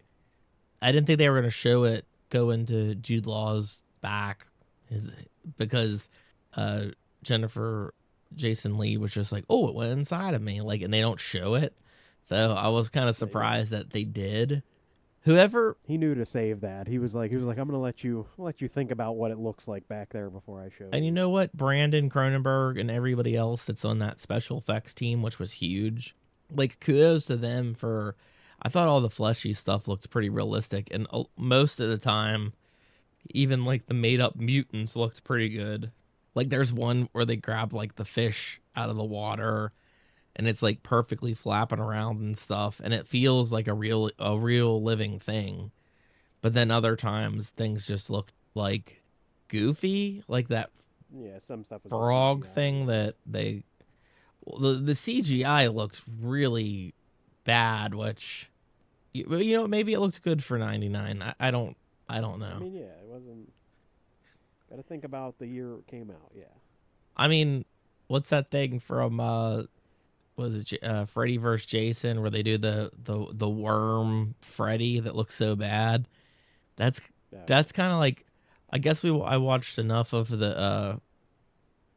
Speaker 2: I didn't think they were gonna show it go into Jude Law's back, his because uh Jennifer Jason Leigh was just like, oh, it went inside of me, like, and they don't show it. So I was kind of
Speaker 1: yeah.
Speaker 2: surprised that they did. Whoever
Speaker 1: He knew to save that. He was like I'm gonna let you think about what it looks like back there before I show
Speaker 2: And you
Speaker 1: you.
Speaker 2: know what? Brandon Cronenberg and everybody else that's on that special effects team, which was huge. Like, kudos to them for. I thought all the fleshy stuff looked pretty realistic. And most of the time, even like the made up mutants looked pretty good. Like, there's one where they grab like the fish out of the water and it's like perfectly flapping around and stuff, and it feels like a real living thing. But then other times things just look like goofy, like that
Speaker 1: Yeah, some stuff was just
Speaker 2: frog
Speaker 1: CGI.
Speaker 2: thing
Speaker 1: Yeah.
Speaker 2: that they the CGI looks really bad, which maybe it looked good for 99. I don't
Speaker 1: I
Speaker 2: know.
Speaker 1: mean, yeah, it wasn't. Got to think about the year it came out. Yeah.
Speaker 2: I mean, what's that thing from was it Freddy vs Jason where they do the worm Freddy that looks so bad? That's
Speaker 1: Oh
Speaker 2: that's
Speaker 1: yeah.
Speaker 2: kind of like, I guess I watched enough of the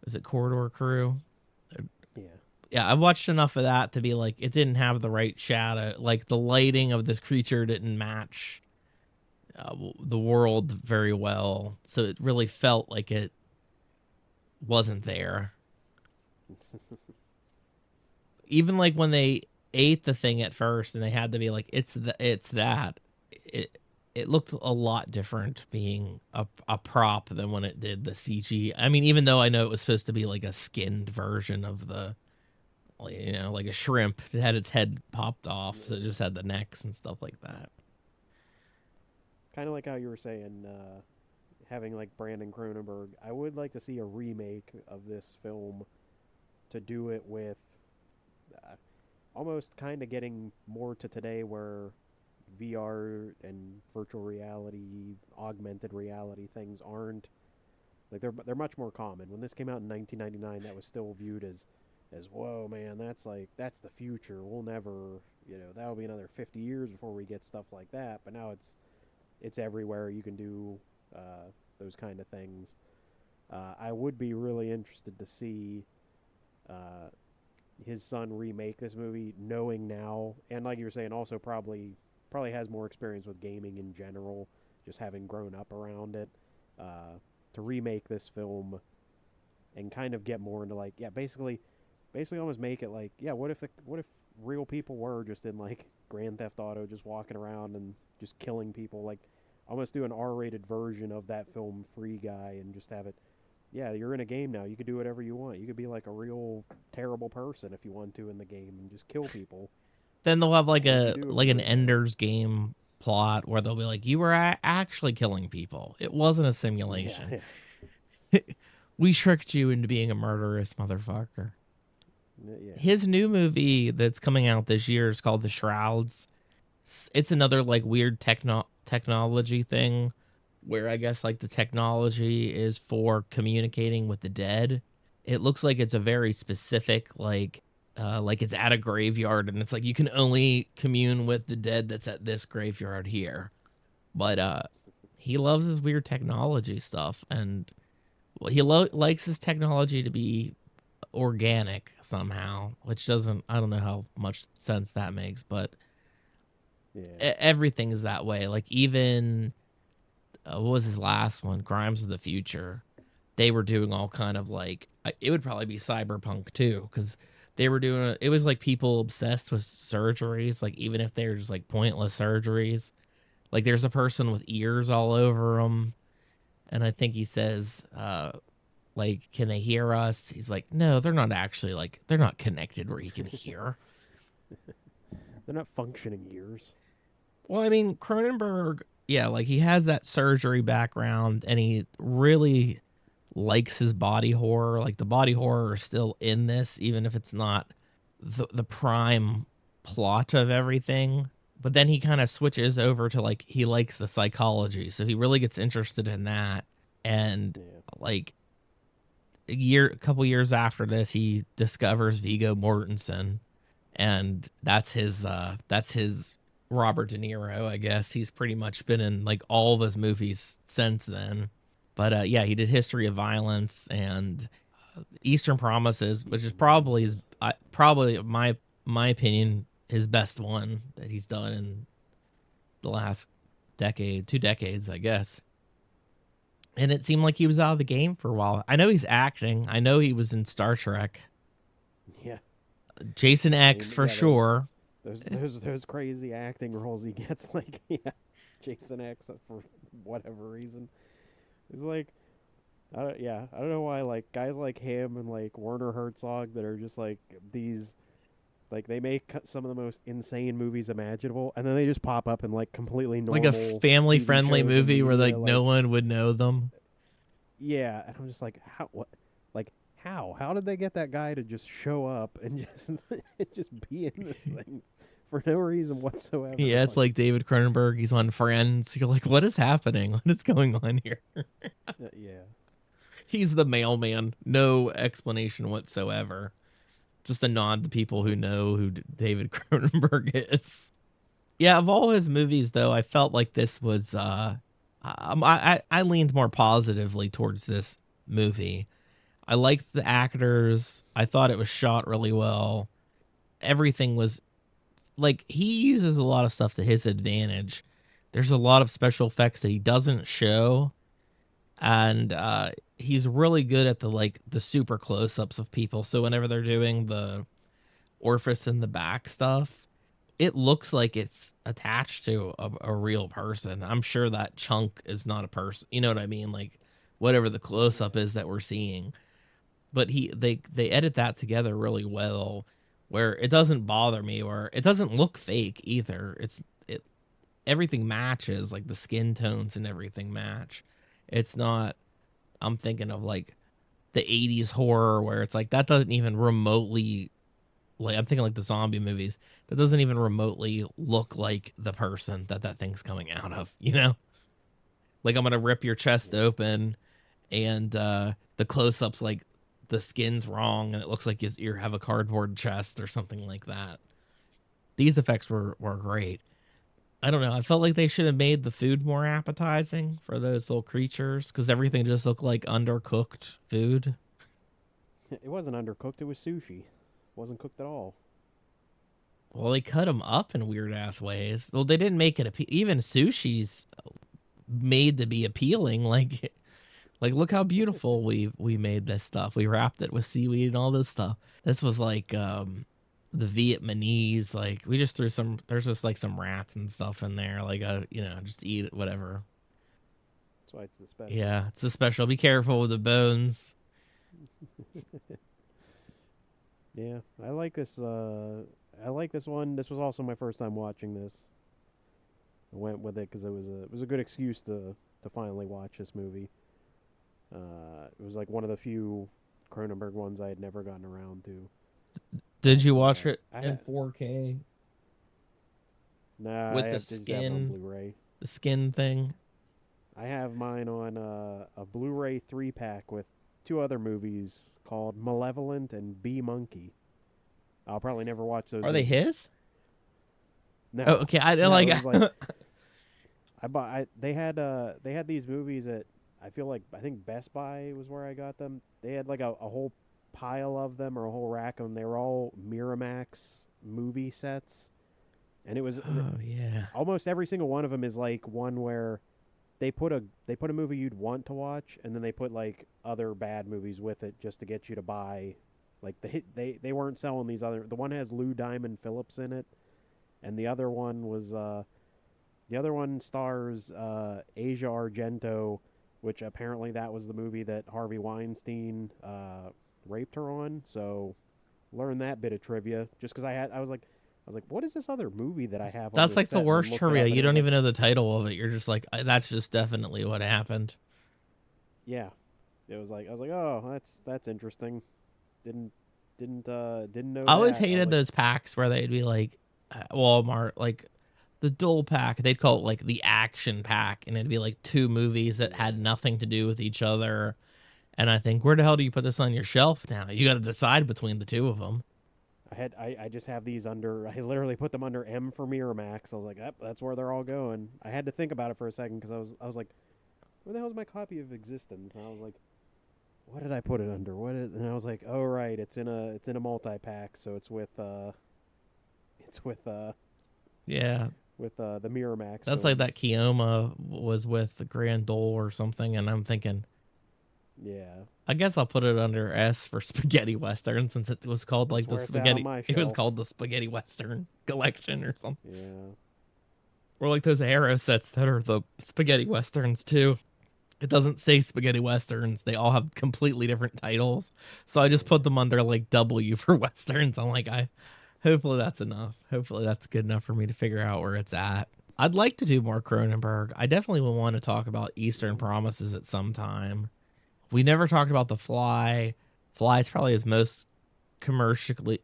Speaker 2: is it Corridor Crew?
Speaker 1: Yeah.
Speaker 2: Yeah, I've watched enough of that to be like, it didn't have the right shadow. Like the lighting of this creature didn't match the world very well, so it really felt like it wasn't there. Even like when they ate the thing at first, and they had to be like, it's that. It it looked a lot different being a prop than when it did the CG. I mean, even though I know it was supposed to be like a skinned version of the, like a shrimp. It had its head popped off, so it
Speaker 1: Yeah.
Speaker 2: just had the necks and stuff like that.
Speaker 1: Kind of like how you were saying, having like Brandon Cronenberg. I would like to see a remake of this film to do it with uh, almost kind of getting more to today where VR and virtual reality, augmented reality things aren't like they're much more common. When this came out in 1999, that was still viewed as whoa man, that's the future. We'll never, that'll be another 50 years before we get stuff like that. But now it's everywhere. You can do those kind of things. I would be really interested to see uh, his son remake this movie, knowing now, and like you were saying, also probably has more experience with gaming in general, just having grown up around it. To remake this film and kind of get more into like, yeah, basically almost make it like, yeah, what if real people were just in like Grand Theft Auto, just walking around and just killing people, like almost do an R-rated version of that film Free Guy and just have it. Yeah, you're in a game now. You could do whatever you want. You could be like a real terrible person if you want to in the game and just kill people,
Speaker 2: Then they'll have like
Speaker 1: or you
Speaker 2: a
Speaker 1: could do it
Speaker 2: like an
Speaker 1: Free Guy.
Speaker 2: Ender's Game plot where they'll be like, you were actually killing people. It wasn't a
Speaker 1: Yeah,
Speaker 2: simulation.
Speaker 1: yeah,
Speaker 2: We tricked you into being a murderous motherfucker.
Speaker 1: yeah.
Speaker 2: His new movie that's coming out this year is called The Shrouds. It's another like weird technology thing where I guess like the technology is for communicating with the dead. It looks like it's a very specific like it's at a graveyard, and it's like you can only commune with the dead that's at this graveyard here. But he loves his weird technology stuff, and well, he likes his technology to be organic somehow, which doesn't, I don't know how much sense that makes, but
Speaker 1: Yeah.
Speaker 2: everything is that way. Like even what was his last one, Crimes of the Future? They were doing all kind of like, it would probably be Cyberpunk too, because they were doing it was like people obsessed with surgeries, like even if they're just like pointless surgeries. Like there's a person with ears all over them, and I think he says like, can they hear us? He's like, no, they're not actually, like, they're not connected where he can hear.
Speaker 1: They're not functioning ears.
Speaker 2: Well, I mean, Cronenberg, yeah, like he has that surgery background, and he really likes his body horror. Like the body horror is still in this, even if it's not the prime plot of everything. But then he kind of switches over to like, he likes the psychology, so he really gets interested in that. And
Speaker 1: Yeah.
Speaker 2: like a couple years after this, he discovers Viggo Mortensen, and that's his Robert De Niro, I guess. He's pretty much been in like all of his movies since then. But yeah, he did History of Violence and Eastern Promises, which is
Speaker 1: Eastern
Speaker 2: probably his
Speaker 1: Promises.
Speaker 2: probably my opinion his best one that he's done in the last decade, 2 decades, I guess. And it seemed like he was out of the game for a while. I know he's acting. I know he was in Star Trek.
Speaker 1: Yeah.
Speaker 2: Jason
Speaker 1: I
Speaker 2: X
Speaker 1: mean,
Speaker 2: for
Speaker 1: yeah, those
Speaker 2: sure.
Speaker 1: those those those crazy acting roles he gets, like, yeah, Jason X for whatever reason. It's like, I don't know why, like guys like him and like Werner Herzog that are just like these Like they make some of the most insane movies imaginable, and then they just pop up in like completely
Speaker 2: Like a
Speaker 1: normal
Speaker 2: family
Speaker 1: TV
Speaker 2: friendly
Speaker 1: shows and
Speaker 2: movie where
Speaker 1: media.
Speaker 2: like
Speaker 1: Like,
Speaker 2: no one would know them.
Speaker 1: yeah, and I'm just like, how? What? Like, how? How did they get that guy to just show up and just just be in this thing for no reason whatsoever?
Speaker 2: Yeah, it's like David Cronenberg. He's on Friends. You're like, what is happening? What is going on here?
Speaker 1: Yeah,
Speaker 2: He's the mailman. No explanation whatsoever. Just a nod to people who know who David Cronenberg is. Yeah, of all his movies, though, I felt like this was. I leaned more positively towards this movie. I liked the actors. I thought it was shot really well. Everything was like he uses a lot of stuff to his advantage. There's a lot of special effects that he doesn't show, and he's really good at the super close-ups of people. So whenever they're doing the orifice in the back stuff, it looks like it's attached to a real person. I'm sure that chunk is not a person. You know what I mean? Like whatever the close-up is that we're seeing. But they edit that together really well, where it doesn't bother me, or it doesn't look fake either. It everything matches, like the skin tones and everything match. It's not. I'm thinking of like the 80s horror where it's like that doesn't even remotely, like I'm thinking like the zombie movies, that doesn't even remotely look like the person that thing's coming out of, you know? Like I'm gonna rip your chest open, and the close-ups, like the skin's wrong and it looks like you have a cardboard chest or something like that. These effects were great. I don't know. I felt like they should have made the food more appetizing for those little creatures, because everything just looked like undercooked food.
Speaker 1: it wasn't undercooked. It was sushi. It wasn't cooked at all.
Speaker 2: Well, they cut them up in weird ass ways. Well, they didn't make it even sushi's made to be appealing. Like look how beautiful we made this stuff. We wrapped it with seaweed and all this stuff. This was like the Vietnamese. Like we just threw some. There's just like some rats and stuff in there. Like just eat it, whatever.
Speaker 1: That's why it's the special.
Speaker 2: Yeah, it's a special. Be careful with the bones.
Speaker 1: Yeah, I like this. I like this one. This was also my first time watching this. I went with it because it was a good excuse to finally watch this movie. It was like one of the few Cronenberg ones I had never gotten around to.
Speaker 2: Did you
Speaker 1: But,
Speaker 2: watch it
Speaker 1: I
Speaker 2: in 4K
Speaker 1: nah,
Speaker 2: with
Speaker 1: I
Speaker 2: the
Speaker 1: just have it on
Speaker 2: skin,
Speaker 1: Blu-ray.
Speaker 2: the skin thing?
Speaker 1: I have mine on a Blu-ray 3-pack with two other movies called Malevolent and Bee Monkey. I'll probably never watch those.
Speaker 2: Are they
Speaker 1: movies.
Speaker 2: his?
Speaker 1: No.
Speaker 2: Oh, okay. I
Speaker 1: No,
Speaker 2: like.
Speaker 1: it was like they had these movies at I think Best Buy was where I got them. They had like a whole pile of them or a whole rack of them. They were all Miramax movie sets, and it was
Speaker 2: Oh yeah.
Speaker 1: almost every single one of them is like one where they put a movie you'd want to watch, and then they put like other bad movies with it just to get you to buy. Like they weren't selling these other. The one has Lou Diamond Phillips in it, and the other one was the other one stars Asia Argento, which apparently that was the movie that Harvey Weinstein raped her on. So learn that bit of trivia just because I was like, what is this other movie that I have on
Speaker 2: That's
Speaker 1: this
Speaker 2: like the
Speaker 1: set? And then
Speaker 2: worst
Speaker 1: looked it
Speaker 2: trivia.
Speaker 1: up, and
Speaker 2: You
Speaker 1: it was
Speaker 2: don't
Speaker 1: like,
Speaker 2: even know the title of it. You're just like, that's just definitely what happened.
Speaker 1: yeah, it was like I was like, oh, that's interesting. Didn't know
Speaker 2: I always
Speaker 1: that. I was
Speaker 2: hated
Speaker 1: like,
Speaker 2: those packs where they'd be like Walmart, like the dual pack. They'd call it like the action pack, and it'd be like two movies that had nothing to do with each other. And I think, where the hell do you put this on your shelf now? You got to decide between the two of them.
Speaker 1: I just have these under. I literally put them under M for Miramax. I was like, that's where they're all going. I had to think about it for a second because I was like, where the hell's my copy of eXistenZ? And I was like, what did I put it under? What is? And I was like, oh right, it's in a multi pack, so it's with
Speaker 2: Yeah,
Speaker 1: the Miramax.
Speaker 2: that's like
Speaker 1: films.
Speaker 2: that Kioma was with the Grand Dole or something. And I'm thinking,
Speaker 1: Yeah,
Speaker 2: I guess I'll put it under S for spaghetti western, since it was called
Speaker 1: that's
Speaker 2: like the
Speaker 1: where it's at on
Speaker 2: spaghetti.
Speaker 1: my
Speaker 2: It was
Speaker 1: shelf.
Speaker 2: called the spaghetti western collection or something.
Speaker 1: Yeah,
Speaker 2: Or like those arrow sets that are the spaghetti westerns too. It doesn't say spaghetti westerns. They all have completely different titles. So I just put them under like W for westerns. I'm like, Hopefully that's enough. Hopefully that's good enough for me to figure out where it's at. I'd like to do more Cronenberg. I definitely will want to talk about Eastern Promises at some time. We never talked about The Fly. Fly is probably his most commercially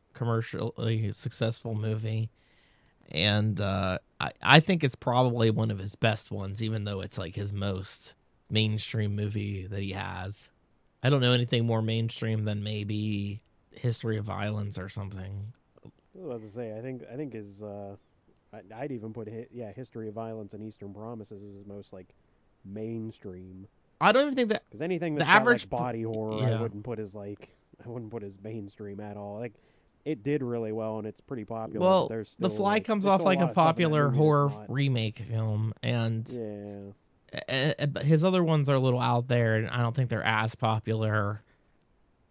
Speaker 2: successful movie, and I think it's probably one of his best ones, even though it's like his most mainstream movie that he has. I don't know anything more mainstream than maybe History of Violence or something.
Speaker 1: I was about to say, I think his I'd even put History of Violence and Eastern Promises is his most like mainstream.
Speaker 2: I don't even think that
Speaker 1: Because anything
Speaker 2: the
Speaker 1: that's got
Speaker 2: average,
Speaker 1: like body horror,
Speaker 2: yeah.
Speaker 1: I wouldn't put as mainstream at all. Like it did really well and it's pretty popular, but
Speaker 2: Well, The Fly comes
Speaker 1: there's
Speaker 2: off
Speaker 1: still a
Speaker 2: like a
Speaker 1: lot of stuff in that
Speaker 2: popular
Speaker 1: movie that's
Speaker 2: horror
Speaker 1: not.
Speaker 2: remake film, and
Speaker 1: Yeah,
Speaker 2: but his other ones are a little out there, and I don't think they're as popular.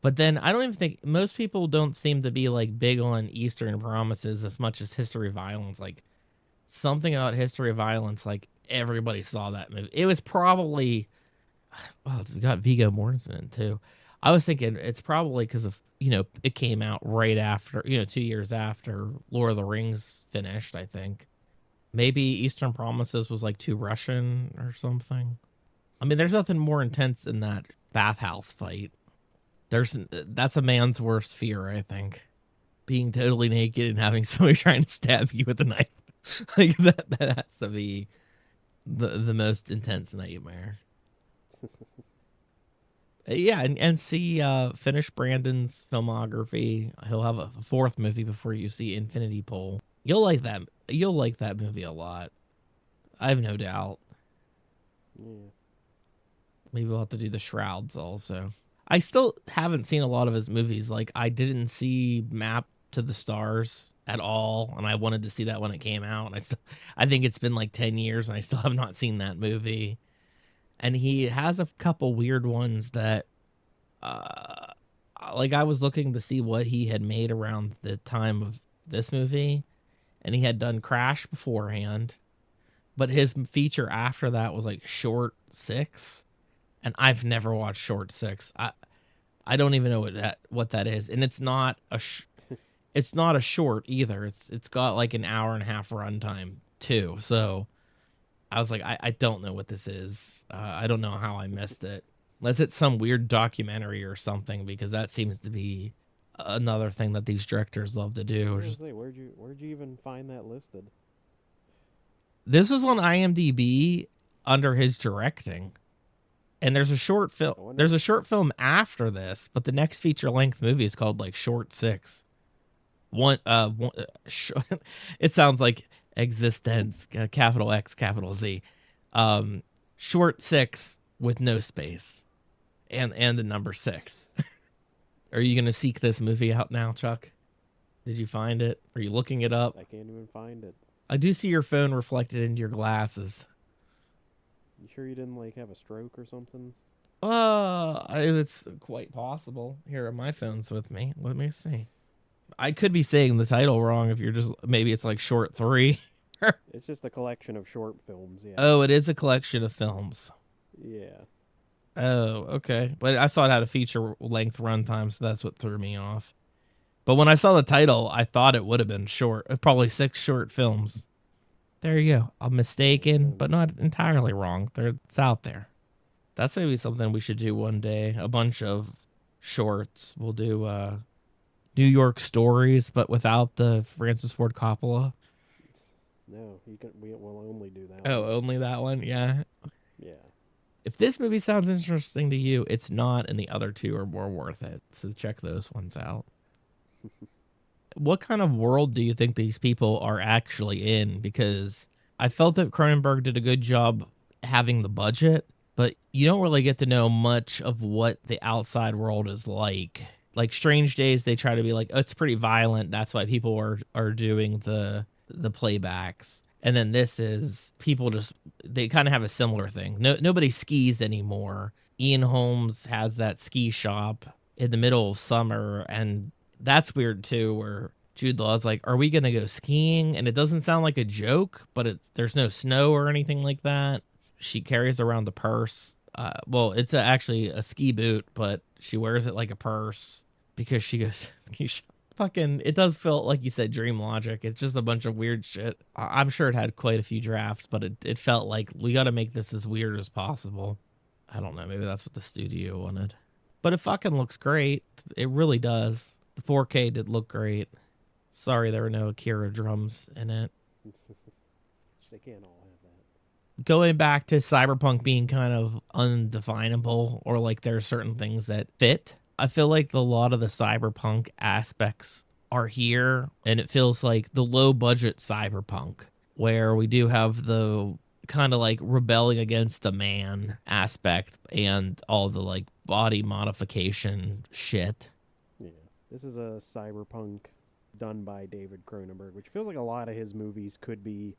Speaker 2: But then I don't even think most people don't seem to be like big on Eastern Promises as much as History of Violence. Like something about History of Violence, like everybody saw that movie. It was probably well, it's got Viggo Mortensen in too. I was thinking it's probably because of it came out right after 2 years after Lord of the Rings finished. I think maybe Eastern Promises was like too Russian or something. I mean, there's nothing more intense than that bathhouse fight. That's a man's worst fear, I think. Being totally naked and having somebody trying to stab you with a knife. Like that has to be the most intense nightmare. Yeah, and see finish Brandon's filmography. He'll have a fourth movie before you see Infinity Pool. You'll like that. You'll like that movie a lot. I have no doubt.
Speaker 1: yeah.
Speaker 2: Maybe we'll have to do the Shrouds also. I still haven't seen a lot of his movies. Like I didn't see Map to the Stars at all, and I wanted to see that when it came out. And I think it's been like 10 years, and I still have not seen that movie. And he has a couple weird ones that, uh, like I was looking to see what he had made around the time of this movie, and he had done Crash beforehand, but his feature after that was like Short Six, and I've never watched Short Six. I don't even know what that is, and it's not a short either. It's got like an hour and a half runtime too. So I was like, I don't know what this is. I don't know how I missed it, unless it's some weird documentary or something, because that seems to be another thing that these directors love to do.
Speaker 1: I was
Speaker 2: Just
Speaker 1: gonna say, where'd you even find that listed?
Speaker 2: this was on IMDb under his directing. And there's a short film.
Speaker 1: I wonder.
Speaker 2: There's a short film after this, but the next feature length movie is called like Short Six. It sounds like existence, capital X, capital Z. Short Six with no space, and the number six. Are you gonna seek this movie out now, Chuck? Did you find it? Are you looking it up?
Speaker 1: I can't even find it.
Speaker 2: I do see your phone reflected into your glasses.
Speaker 1: You sure you didn't like have a stroke or something?
Speaker 2: It's quite possible. Here, my phone's with me. Let me see. I could be saying the title wrong if you're just maybe it's like Short 3.
Speaker 1: It's just a collection of short films. Yeah.
Speaker 2: Oh, it is a collection of films.
Speaker 1: Yeah.
Speaker 2: Oh, okay. But I saw it had a feature length runtime, so that's what threw me off. But when I saw the title, I thought it would have been short. Probably 6 short films. There you go. I'm mistaken,
Speaker 1: Makes
Speaker 2: but
Speaker 1: sense.
Speaker 2: not entirely wrong. It's out there. That's maybe something we should do one day. A bunch of shorts. We'll do New York Stories, but without the Francis Ford Coppola.
Speaker 1: No, you can. We'll only do that
Speaker 2: Oh,
Speaker 1: one.
Speaker 2: only that one? Yeah.
Speaker 1: Yeah.
Speaker 2: If this movie sounds interesting to you, it's not, and the other two are more worth it. So check those ones out. What kind of world do you think these people are actually in? Because I felt that Cronenberg did a good job having the budget, but you don't really get to know much of what the outside world is like. Like Strange Days, they try to be like, oh, it's pretty violent. That's why people are doing the playbacks. And then this is people just they kind of have a similar thing. Nobody skis anymore. Ian Holmes has that ski shop in the middle of summer, and that's weird too. Where Jude Law's like, "Are we gonna go skiing?" And it doesn't sound like a joke, but there's no snow or anything like that. She carries around a purse. Well, actually a ski boot, but she wears it like a purse because she goes ski shop. Fucking, it does feel like you said dream logic. It's just a bunch of weird shit. I'm sure it had quite a few drafts, but it felt like we got to make this as weird as possible. I don't know. Maybe that's what the studio wanted. But it fucking looks great. It really does. The 4K did look great. Sorry there were no Akira drums in it.
Speaker 1: They can't all have that.
Speaker 2: Going back to Cyberpunk being kind of undefinable, or like there are certain things that fit, I feel like a lot of the Cyberpunk aspects are here, and it feels like the low budget Cyberpunk, where we do have the kind of like rebelling against the man aspect and all the like body modification shit.
Speaker 1: Yeah. This is a Cyberpunk done by David Cronenberg, which feels like a lot of his movies could be,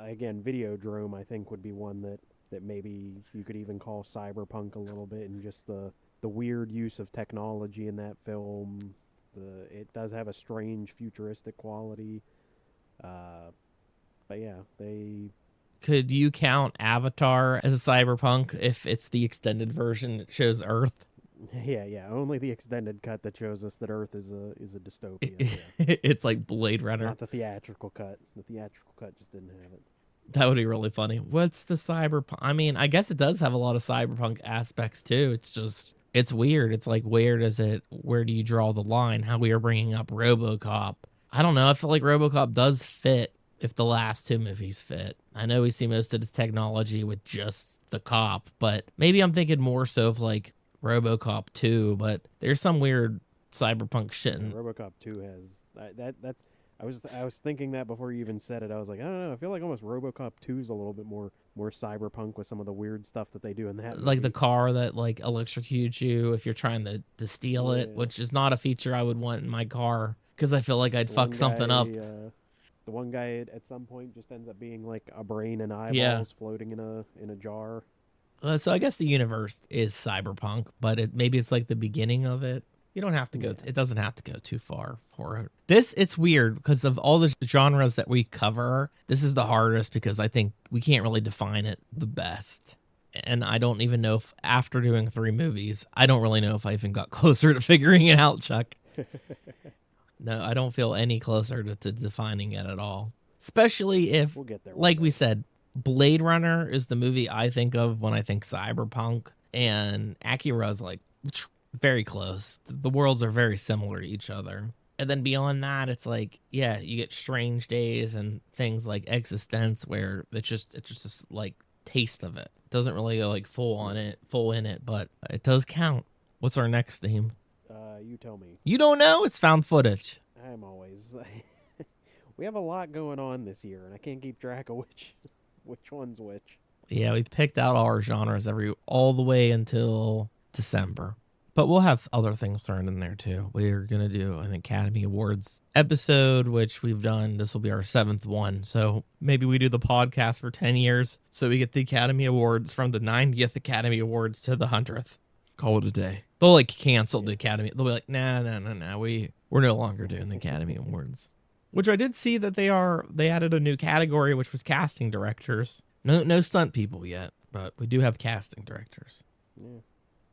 Speaker 1: again, Videodrome, I think, would be one that maybe you could even call Cyberpunk a little bit, and just the weird use of technology in that film. It does have a strange futuristic quality. But yeah, they...
Speaker 2: Could you count Avatar as a Cyberpunk if it's the extended version that shows Earth?
Speaker 1: Yeah. Only the extended cut that shows us that Earth is a dystopia. Yeah.
Speaker 2: It's like Blade Runner.
Speaker 1: Not the theatrical cut. The theatrical cut just didn't have it.
Speaker 2: That would be really funny. What's the Cyberpunk? I mean, I guess it does have a lot of Cyberpunk aspects too. It's just, it's weird. It's like, where do you draw the line? How we are bringing up RoboCop. I don't know. I feel like RoboCop does fit if the last two movies fit. I know we see most of the technology with just the cop, but maybe I'm thinking more so of like RoboCop 2, but there's some weird Cyberpunk shit in
Speaker 1: RoboCop 2 has that's I was thinking that before you even said it. I was like, I don't know, I feel like almost RoboCop 2 is a little bit more cyberpunk with some of the weird stuff that they do in that movie.
Speaker 2: Like the car that like electrocutes you if you're trying to steal it, which is not a feature I would want in my car because I feel like I'd fuck something up.
Speaker 1: The one guy at some point just ends up being like a brain and eyeballs floating in a jar.
Speaker 2: So I guess the universe is cyberpunk, but maybe it's like the beginning of it. You don't have to go. It doesn't have to go too far for it. It's weird because of all the genres that we cover. This is the hardest because I think we can't really define it the best. And I don't even know if after doing 3 movies, I don't really know if I even got closer to figuring it out, Chuck. No, I don't feel any closer to defining it at all. Especially if,
Speaker 1: we'll get there,
Speaker 2: like we said, Blade Runner is the movie I think of when I think cyberpunk, and Akira's like very close. The worlds are very similar to each other. And then beyond that, it's like, yeah, you get Strange Days and things like eXistenZ where it's just a, like taste of it. It doesn't really go like full in it, but it does count. What's our next theme?
Speaker 1: You tell me.
Speaker 2: You don't know? It's found footage.
Speaker 1: I'm always... We have a lot going on this year, and I can't keep track of which one's which.
Speaker 2: Yeah, we picked out our genres all the way until December. But we'll have other things thrown in there, too. We're going to do an Academy Awards episode, which we've done. This will be our 7th one. So maybe we do the podcast for 10 years, so we get the Academy Awards from the 90th Academy Awards to the 100th. Call it a day. They'll like cancel the Academy. They'll be like, nah. We're no longer doing the Academy Awards. Which I did see that they added a new category, which was casting directors. No stunt people yet, but we do have casting directors.
Speaker 1: Yeah.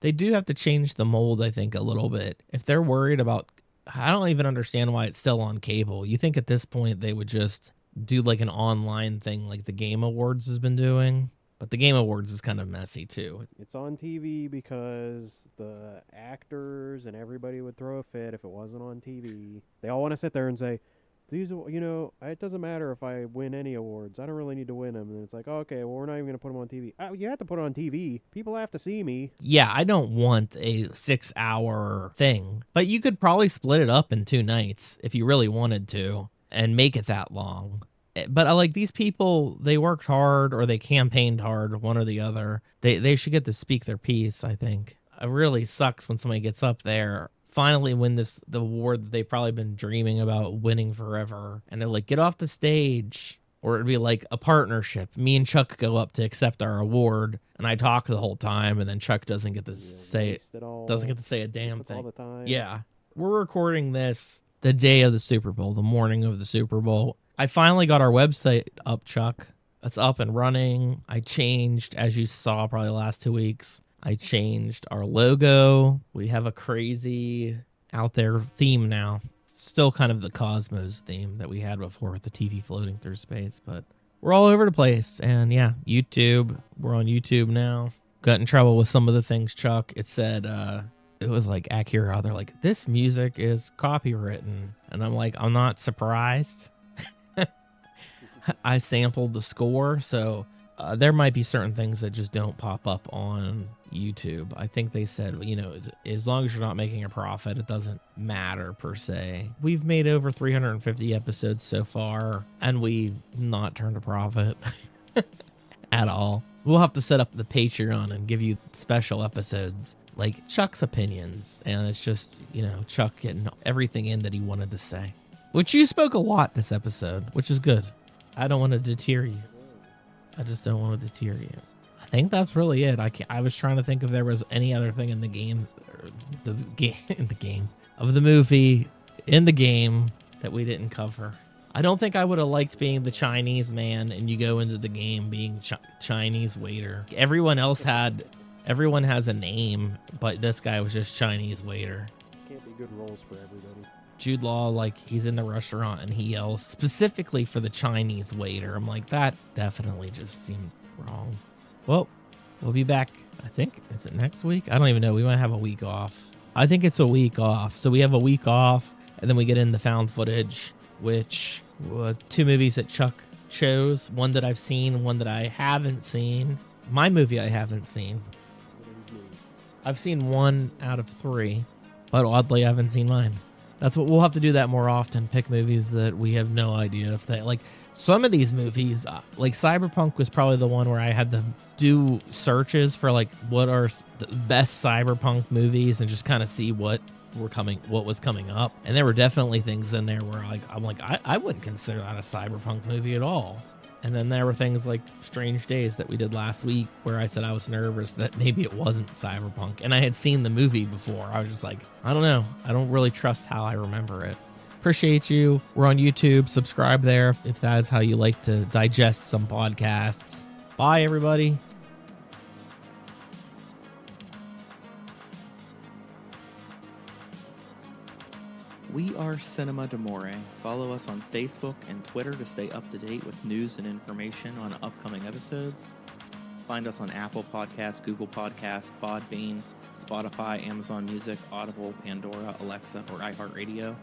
Speaker 2: They do have to change the mold, I think, a little bit. If they're worried about, I don't even understand why it's still on cable. You think at this point they would just do like an online thing like the Game Awards has been doing? But the Game Awards is kind of messy, too.
Speaker 1: It's on TV because the actors and everybody would throw a fit if it wasn't on TV. They all want to sit there and say, these, it doesn't matter if I win any awards. I don't really need to win them. And it's like, okay, well, we're not even going to put them on TV. You have to put it on TV. People have to see me.
Speaker 2: Yeah, I don't want a 6-hour thing. But you could probably split it up in 2 nights if you really wanted to and make it that long. But I like these people, they worked hard or they campaigned hard, one or the other. They should get to speak their piece, I think. It really sucks when somebody gets up there, finally win the award that they've probably been dreaming about winning forever. And they're like, get off the stage. Or it'd be like a partnership. Me and Chuck go up to accept our award, and I talk the whole time, and then Chuck doesn't get to say a damn thing.
Speaker 1: All the time.
Speaker 2: Yeah. We're recording this the day of the Super Bowl, the morning of the Super Bowl. I finally got our website up, Chuck. It's up and running. I changed, as you saw probably the last 2 weeks, I changed our logo. We have a crazy out there theme now. still kind of the Cosmos theme that we had before with the TV floating through space, but we're all over the place. And yeah, YouTube, we're on YouTube now. Got in trouble with some of the things, Chuck. It said, it was like Acura. They're like, this music is copywritten. And I'm like, I'm not surprised. I sampled the score, so there might be certain things that just don't pop up on YouTube. I think they said, as long as you're not making a profit, it doesn't matter per se. We've made over 350 episodes so far, and we've not turned a profit at all. We'll have to set up the Patreon and give you special episodes like Chuck's opinions, and it's just, Chuck getting everything in that he wanted to say. Which you spoke a lot this episode, which is good. I don't want to deter you. I just don't want to deter you. I think that's really it. I was trying to think if there was any other thing in the game, of the movie, in the game that we didn't cover. I don't think I would have liked being the Chinese man and you go into the game being Chinese waiter. Everyone has a name, but this guy was just Chinese waiter.
Speaker 1: Can't be good roles for everybody.
Speaker 2: Jude Law, like, he's in the restaurant and he yells specifically for the Chinese waiter. I'm like, that definitely just seemed wrong. Well, we'll be back, I think. Is it next week? I don't even know. We might have a week off. I think it's a week off. So we have a week off, and then we get in the found footage, which 2 movies that Chuck chose. One that I've seen, one that I haven't seen. My movie I haven't seen. I've seen 1 out of 3, but oddly I haven't seen mine. That's what we'll have to do that more often. Pick movies that we have no idea if they like. Some of these movies, like Cyberpunk, was probably the one where I had to do searches for like what are the best Cyberpunk movies and just kind of see what was coming up. And there were definitely things in there where I'm like I wouldn't consider that a Cyberpunk movie at all. And then there were things like Strange Days that we did last week where I said I was nervous that maybe it wasn't Cyberpunk. And I had seen the movie before. I was just like, I don't know. I don't really trust how I remember it. Appreciate you. We're on YouTube. Subscribe there if that is how you like to digest some podcasts. Bye, everybody.
Speaker 3: We are Cinema d'Amore. Follow us on Facebook and Twitter to stay up to date with news and information on upcoming episodes. Find us on Apple Podcasts, Google Podcasts, Podbean, Spotify, Amazon Music, Audible, Pandora, Alexa, or iHeartRadio.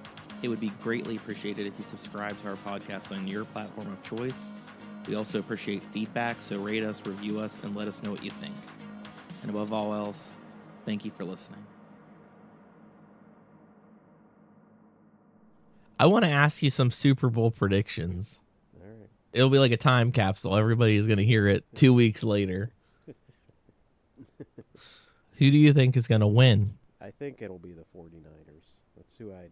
Speaker 3: It would be greatly appreciated if you subscribe to our podcast on your platform of choice. We also appreciate feedback, so rate us, review us, and let us know what you think. And above all else, thank you for listening.
Speaker 2: I want to ask you some Super Bowl predictions.
Speaker 1: All right.
Speaker 2: It'll be like a time capsule. Everybody is going to hear it 2 weeks later. Who do you think is going to win?
Speaker 1: I think it'll be the 49ers. That's who I'd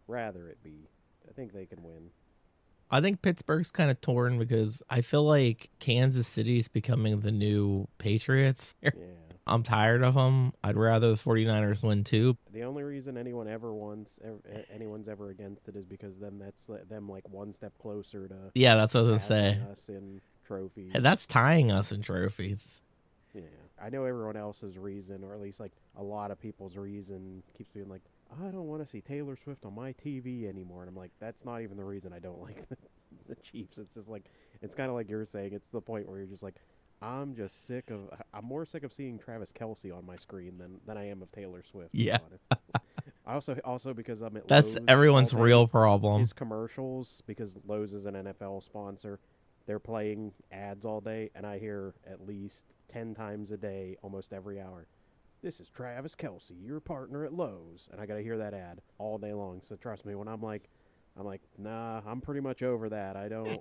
Speaker 1: rather it be. I think they can win.
Speaker 2: I think Pittsburgh's kind of torn because I feel like Kansas City's becoming the new Patriots.
Speaker 1: Yeah.
Speaker 2: I'm tired of them. I'd rather the 49ers win too.
Speaker 1: The only reason anyone's ever against it is because then that's them like one step closer to
Speaker 2: that's what I was gonna say.
Speaker 1: Us in trophies.
Speaker 2: Hey, that's tying us in trophies.
Speaker 1: Yeah, I know everyone else's reason, or at least like a lot of people's reason, keeps being like, I don't want to see Taylor Swift on my TV anymore, and I'm like, that's not even the reason I don't like the Chiefs. It's just like, it's kind of like you're saying. It's the point where you're just like, I'm more sick of seeing Travis Kelce on my screen than I am of Taylor Swift.
Speaker 2: Yeah.
Speaker 1: To be honest. also because I'm at
Speaker 2: That's
Speaker 1: Lowe's
Speaker 2: everyone's
Speaker 1: all day,
Speaker 2: real problem.
Speaker 1: His commercials, because Lowe's is an NFL sponsor, they're playing ads all day, and I hear at least 10 times a day, almost every hour, this is Travis Kelce, your partner at Lowe's, and I got to hear that ad all day long. So trust me, when I'm like, nah, I'm pretty much over that. I don't.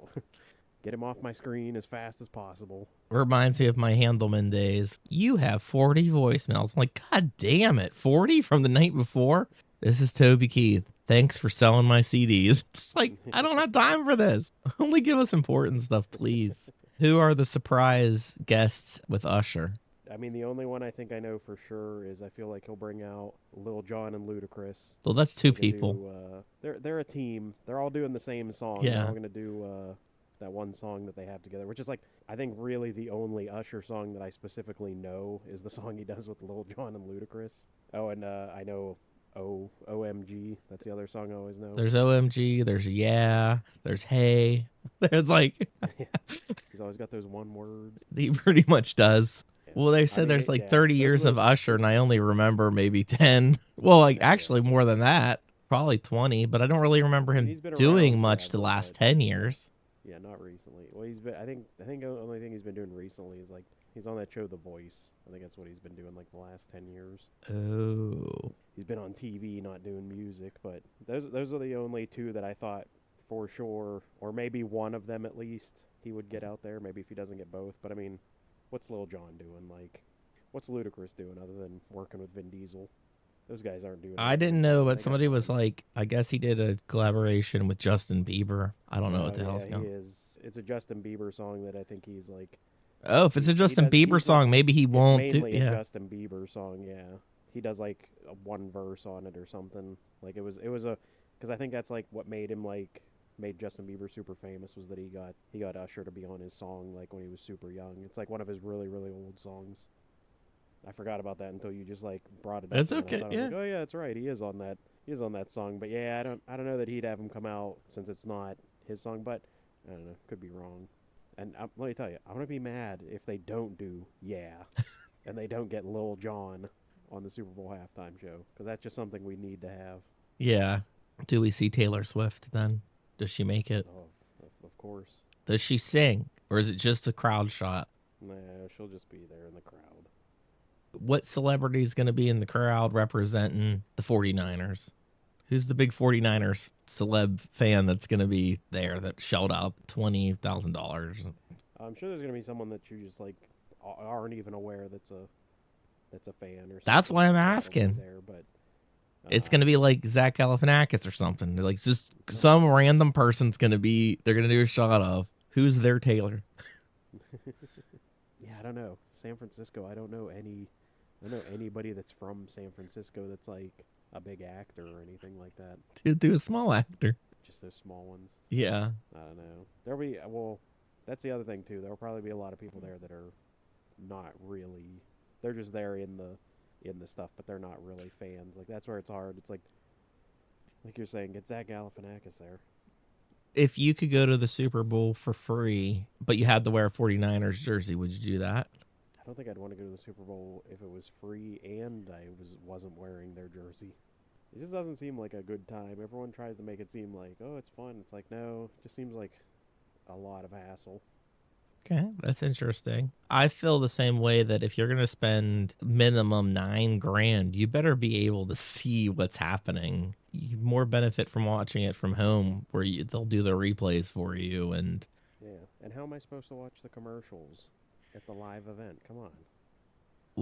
Speaker 1: Get him off my screen as fast as possible.
Speaker 2: Reminds me of my Handelman days. You have 40 voicemails. I'm like, God damn it. 40 from the night before? This is Toby Keith. Thanks for selling my CDs. It's like, I don't have time for this. Only give us important stuff, please. Who are the surprise guests with Usher?
Speaker 1: I mean, the only one I think I know for sure is I feel like he'll bring out Lil Jon and Ludacris.
Speaker 2: Well, that's 2 people.
Speaker 1: They're a team. They're all doing the same song.
Speaker 2: Yeah.
Speaker 1: They're all going to do that one song that they have together, which is like, I think really the only Usher song that I specifically know is the song he does with Lil Jon and Ludacris. Oh, and I know OMG. That's the other song I always know.
Speaker 2: There's OMG, there's yeah, there's hey. There's like
Speaker 1: He's always got those one words.
Speaker 2: he pretty much does.
Speaker 1: Yeah.
Speaker 2: Well, they
Speaker 1: I
Speaker 2: said
Speaker 1: mean,
Speaker 2: there's like
Speaker 1: yeah,
Speaker 2: 30
Speaker 1: those
Speaker 2: years
Speaker 1: are
Speaker 2: of
Speaker 1: the-
Speaker 2: Usher, and I only remember maybe 10. Well, like
Speaker 1: Yeah.
Speaker 2: actually more than that, probably 20. But I don't really remember
Speaker 1: I mean,
Speaker 2: him
Speaker 1: he's been
Speaker 2: doing
Speaker 1: around
Speaker 2: much the
Speaker 1: forever,
Speaker 2: last
Speaker 1: but-
Speaker 2: 10 years.
Speaker 1: Yeah, not recently. Well, he's been. I think the only thing he's been doing recently is like he's on that show The Voice. I think that's what he's been doing like the last 10 years.
Speaker 2: Oh,
Speaker 1: He's been on TV, not doing music. But those are the only two that I thought for sure, or maybe one of them at least, he would get out there. Maybe if he doesn't get both. But I mean, what's Lil Jon doing? Like, what's Ludacris doing other than working with Vin Diesel? Those guys aren't doing.
Speaker 2: I
Speaker 1: anything.
Speaker 2: didn't know,
Speaker 1: They
Speaker 2: but
Speaker 1: got
Speaker 2: somebody was
Speaker 1: money.
Speaker 2: like, I guess he did a collaboration with Justin Bieber. I don't know what the hell's
Speaker 1: He
Speaker 2: going.
Speaker 1: is. It's a Justin Bieber song that I think he's like.
Speaker 2: Oh, if it's a
Speaker 1: He
Speaker 2: Justin
Speaker 1: does-
Speaker 2: Bieber
Speaker 1: he's
Speaker 2: song,
Speaker 1: like-
Speaker 2: maybe he
Speaker 1: It's
Speaker 2: won't do.
Speaker 1: mainly a
Speaker 2: Yeah,
Speaker 1: Justin Bieber song. Yeah, he does like one verse on it or something. Like it was a because I think that's like what made Justin Bieber super famous was that he got Usher to be on his song like when he was super young. It's like one of his really old songs. I forgot about that until you just like brought it up.
Speaker 2: That's
Speaker 1: and I
Speaker 2: okay,
Speaker 1: thought, I was
Speaker 2: yeah.
Speaker 1: like, oh yeah, that's right. He is on that. He is on that song. But yeah, I don't know that he'd have him come out since it's not his song. But I don't know. Could be wrong. And let me tell you, I'm gonna be mad if they don't do yeah, and they don't get Lil Jon on the Super Bowl halftime show because that's just something we need to have.
Speaker 2: yeah. Do we see Taylor Swift then? Does she make it?
Speaker 1: Oh, of course.
Speaker 2: Does she sing, or is it just a crowd shot?
Speaker 1: Nah, she'll just be there in the crowd.
Speaker 2: What celebrity is going to be in the crowd representing the 49ers? Who's the big 49ers celeb fan that's going to be there that shelled out $20,000?
Speaker 1: I'm sure there's gonna be someone that you just like aren't even aware that's a fan or.
Speaker 2: That's
Speaker 1: something
Speaker 2: why I'm
Speaker 1: that's gonna be
Speaker 2: asking.
Speaker 1: There, but
Speaker 2: It's going to be like Zach Galifianakis or something. Like just some random person's going to be, they're going to do a shot of who's their Taylor.
Speaker 1: Yeah, I don't know. San Francisco. I don't know anybody that's from San Francisco that's like a big actor or anything like that.
Speaker 2: Do a small actor.
Speaker 1: Just those small ones.
Speaker 2: Yeah.
Speaker 1: I don't know. There'll be that's the other thing too. There'll probably be a lot of people there that are not really. They're just there in the stuff, but they're not really fans. Like that's where it's hard. It's like you're saying, get Zach Galifianakis there.
Speaker 2: If you could go to the Super Bowl for free, but you had to wear a 49ers jersey, would you do that?
Speaker 1: I don't think I'd want to go to the Super Bowl if it was free and I wasn't wearing their jersey. It just doesn't seem like a good time. Everyone tries to make it seem like, oh, it's fun. It's like, no, it just seems like a lot of hassle.
Speaker 2: Okay, that's interesting. I feel the same way that if you're going to spend minimum $9,000, you better be able to see what's happening. You more benefit from watching it from home where they'll do the replays for you. And
Speaker 1: Yeah. And how am I supposed to watch the commercials at the live event? Come on.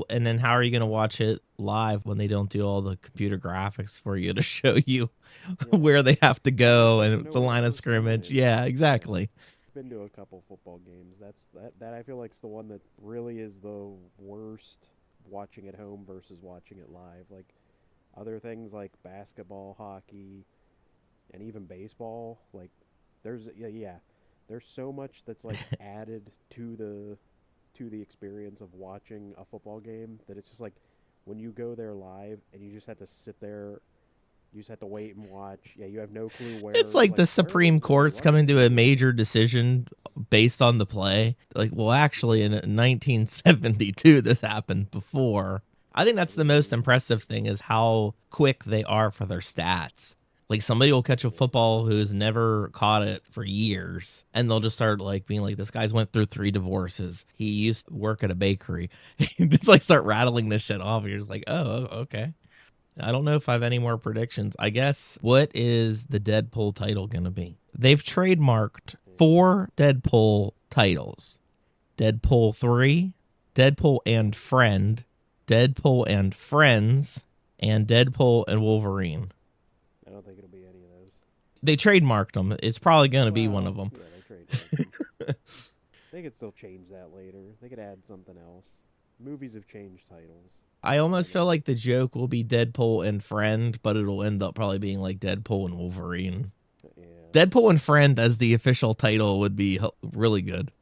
Speaker 2: then how are you going to watch it live when they don't do all the computer graphics for you to show you
Speaker 1: Yeah.
Speaker 2: where they have to go
Speaker 1: You
Speaker 2: and
Speaker 1: know
Speaker 2: the
Speaker 1: where
Speaker 2: line of
Speaker 1: those going
Speaker 2: scrimmage?
Speaker 1: is.
Speaker 2: Yeah, exactly.
Speaker 1: Been to a couple football games. That I feel like is the one that really is the worst watching at home versus watching it live. Like other things like basketball, hockey, and even baseball, like there's so much that's like added to the experience of watching a football game that it's just like when you go there live and you just have to sit there. You just have to wait and watch. Yeah, you have no clue where.
Speaker 2: It's like the
Speaker 1: where
Speaker 2: Supreme
Speaker 1: is this
Speaker 2: Court's
Speaker 1: running
Speaker 2: coming to a
Speaker 1: to?
Speaker 2: major decision based on the play. Like, well, actually, in 1972, this happened before. I think that's the most impressive thing is how quick they are for their stats. Like somebody will catch a football who's never caught it for years, and they'll just start like being like, "This guy's went through 3 divorces. He used to work at a bakery." Just like start rattling this shit off. And you're just like, "Oh, okay." I don't know if I have any more predictions. I guess what is the Deadpool title going to be? They've trademarked 4 Deadpool titles. Deadpool 3, Deadpool and Friend, Deadpool and Friends, and Deadpool and Wolverine.
Speaker 1: I don't think it'll be any of those.
Speaker 2: They trademarked them. It's probably going to be one of them.
Speaker 1: Yeah, they trademarked them. They could still change that later. They could add something else. Movies have changed titles.
Speaker 2: I almost feel like the joke will be Deadpool and Friend, but it'll end up probably being like Deadpool and Wolverine.
Speaker 1: Yeah.
Speaker 2: Deadpool and Friend as the official title would be really good.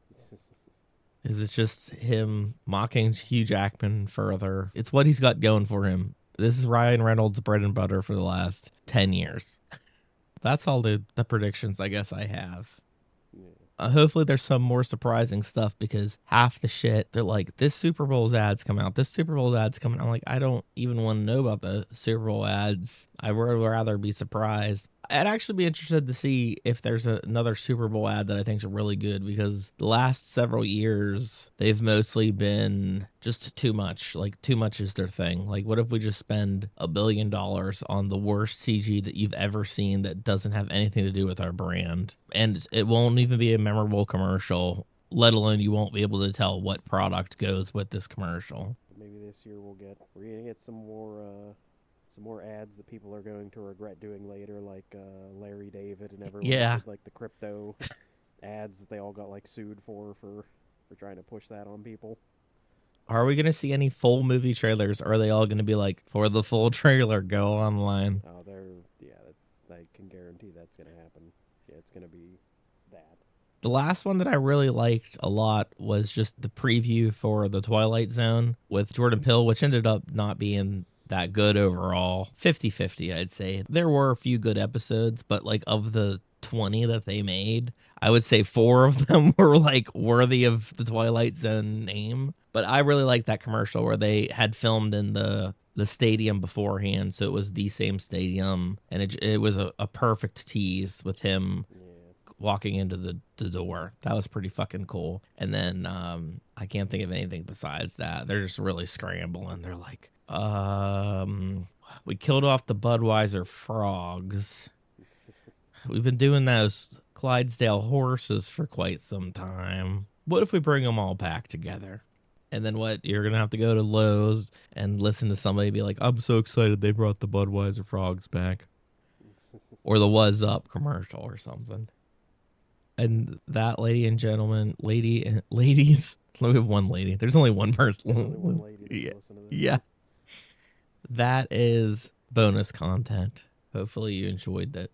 Speaker 2: Is it's just him mocking Hugh Jackman further. It's what he's got going for him. This is Ryan Reynolds' bread and butter for the last 10 years. That's all the predictions I guess I have.
Speaker 1: Yeah.
Speaker 2: Hopefully there's some more surprising stuff, because half the shit, they're like, this Super Bowl's ads come out. This Super Bowl ads coming. I'm like, I don't even want to know about the Super Bowl ads. I would rather be surprised. I'd actually be interested to see if there's another Super Bowl ad that I think is really good, because the last several years, they've mostly been just too much. Like, too much is their thing. Like, what if we just spend $1 billion on the worst CG that you've ever seen that doesn't have anything to do with our brand? And it won't even be a memorable commercial, let alone you won't be able to tell what product goes with this commercial.
Speaker 1: Maybe this year we're gonna get some more ads that people are going to regret doing later, like Larry David and everyone that did like the crypto ads that they all got like sued for trying to push that on people.
Speaker 2: Are we going to see any full movie trailers, or are they all going to be like, for the full trailer, go online?
Speaker 1: Oh, I can guarantee that's gonna happen. Yeah, it's gonna be that.
Speaker 2: The last one that I really liked a lot was just the preview for The Twilight Zone with Jordan Peele, which ended up not being that good overall. 50-50, I'd say. There were a few good episodes, but like of the 20 that they made, I would say 4 of them were like worthy of the Twilight Zone name. But I really liked that commercial where they had filmed in the stadium beforehand, so it was the same stadium, and it was a perfect tease with him walking into the door. That was pretty fucking cool. And then I can't think of anything besides that. They're just really scrambling. They're like, we killed off the Budweiser frogs. We've been doing those Clydesdale horses for quite some time. What if we bring them all back together? And then what? You're going to have to go to Lowe's and listen to somebody be like, I'm so excited they brought the Budweiser frogs back. Or the Was Up commercial or something. And that, ladies, we have one lady. There's only one person.
Speaker 1: There's only one lady that listen to this.
Speaker 2: Yeah. That is bonus content. Hopefully you enjoyed that.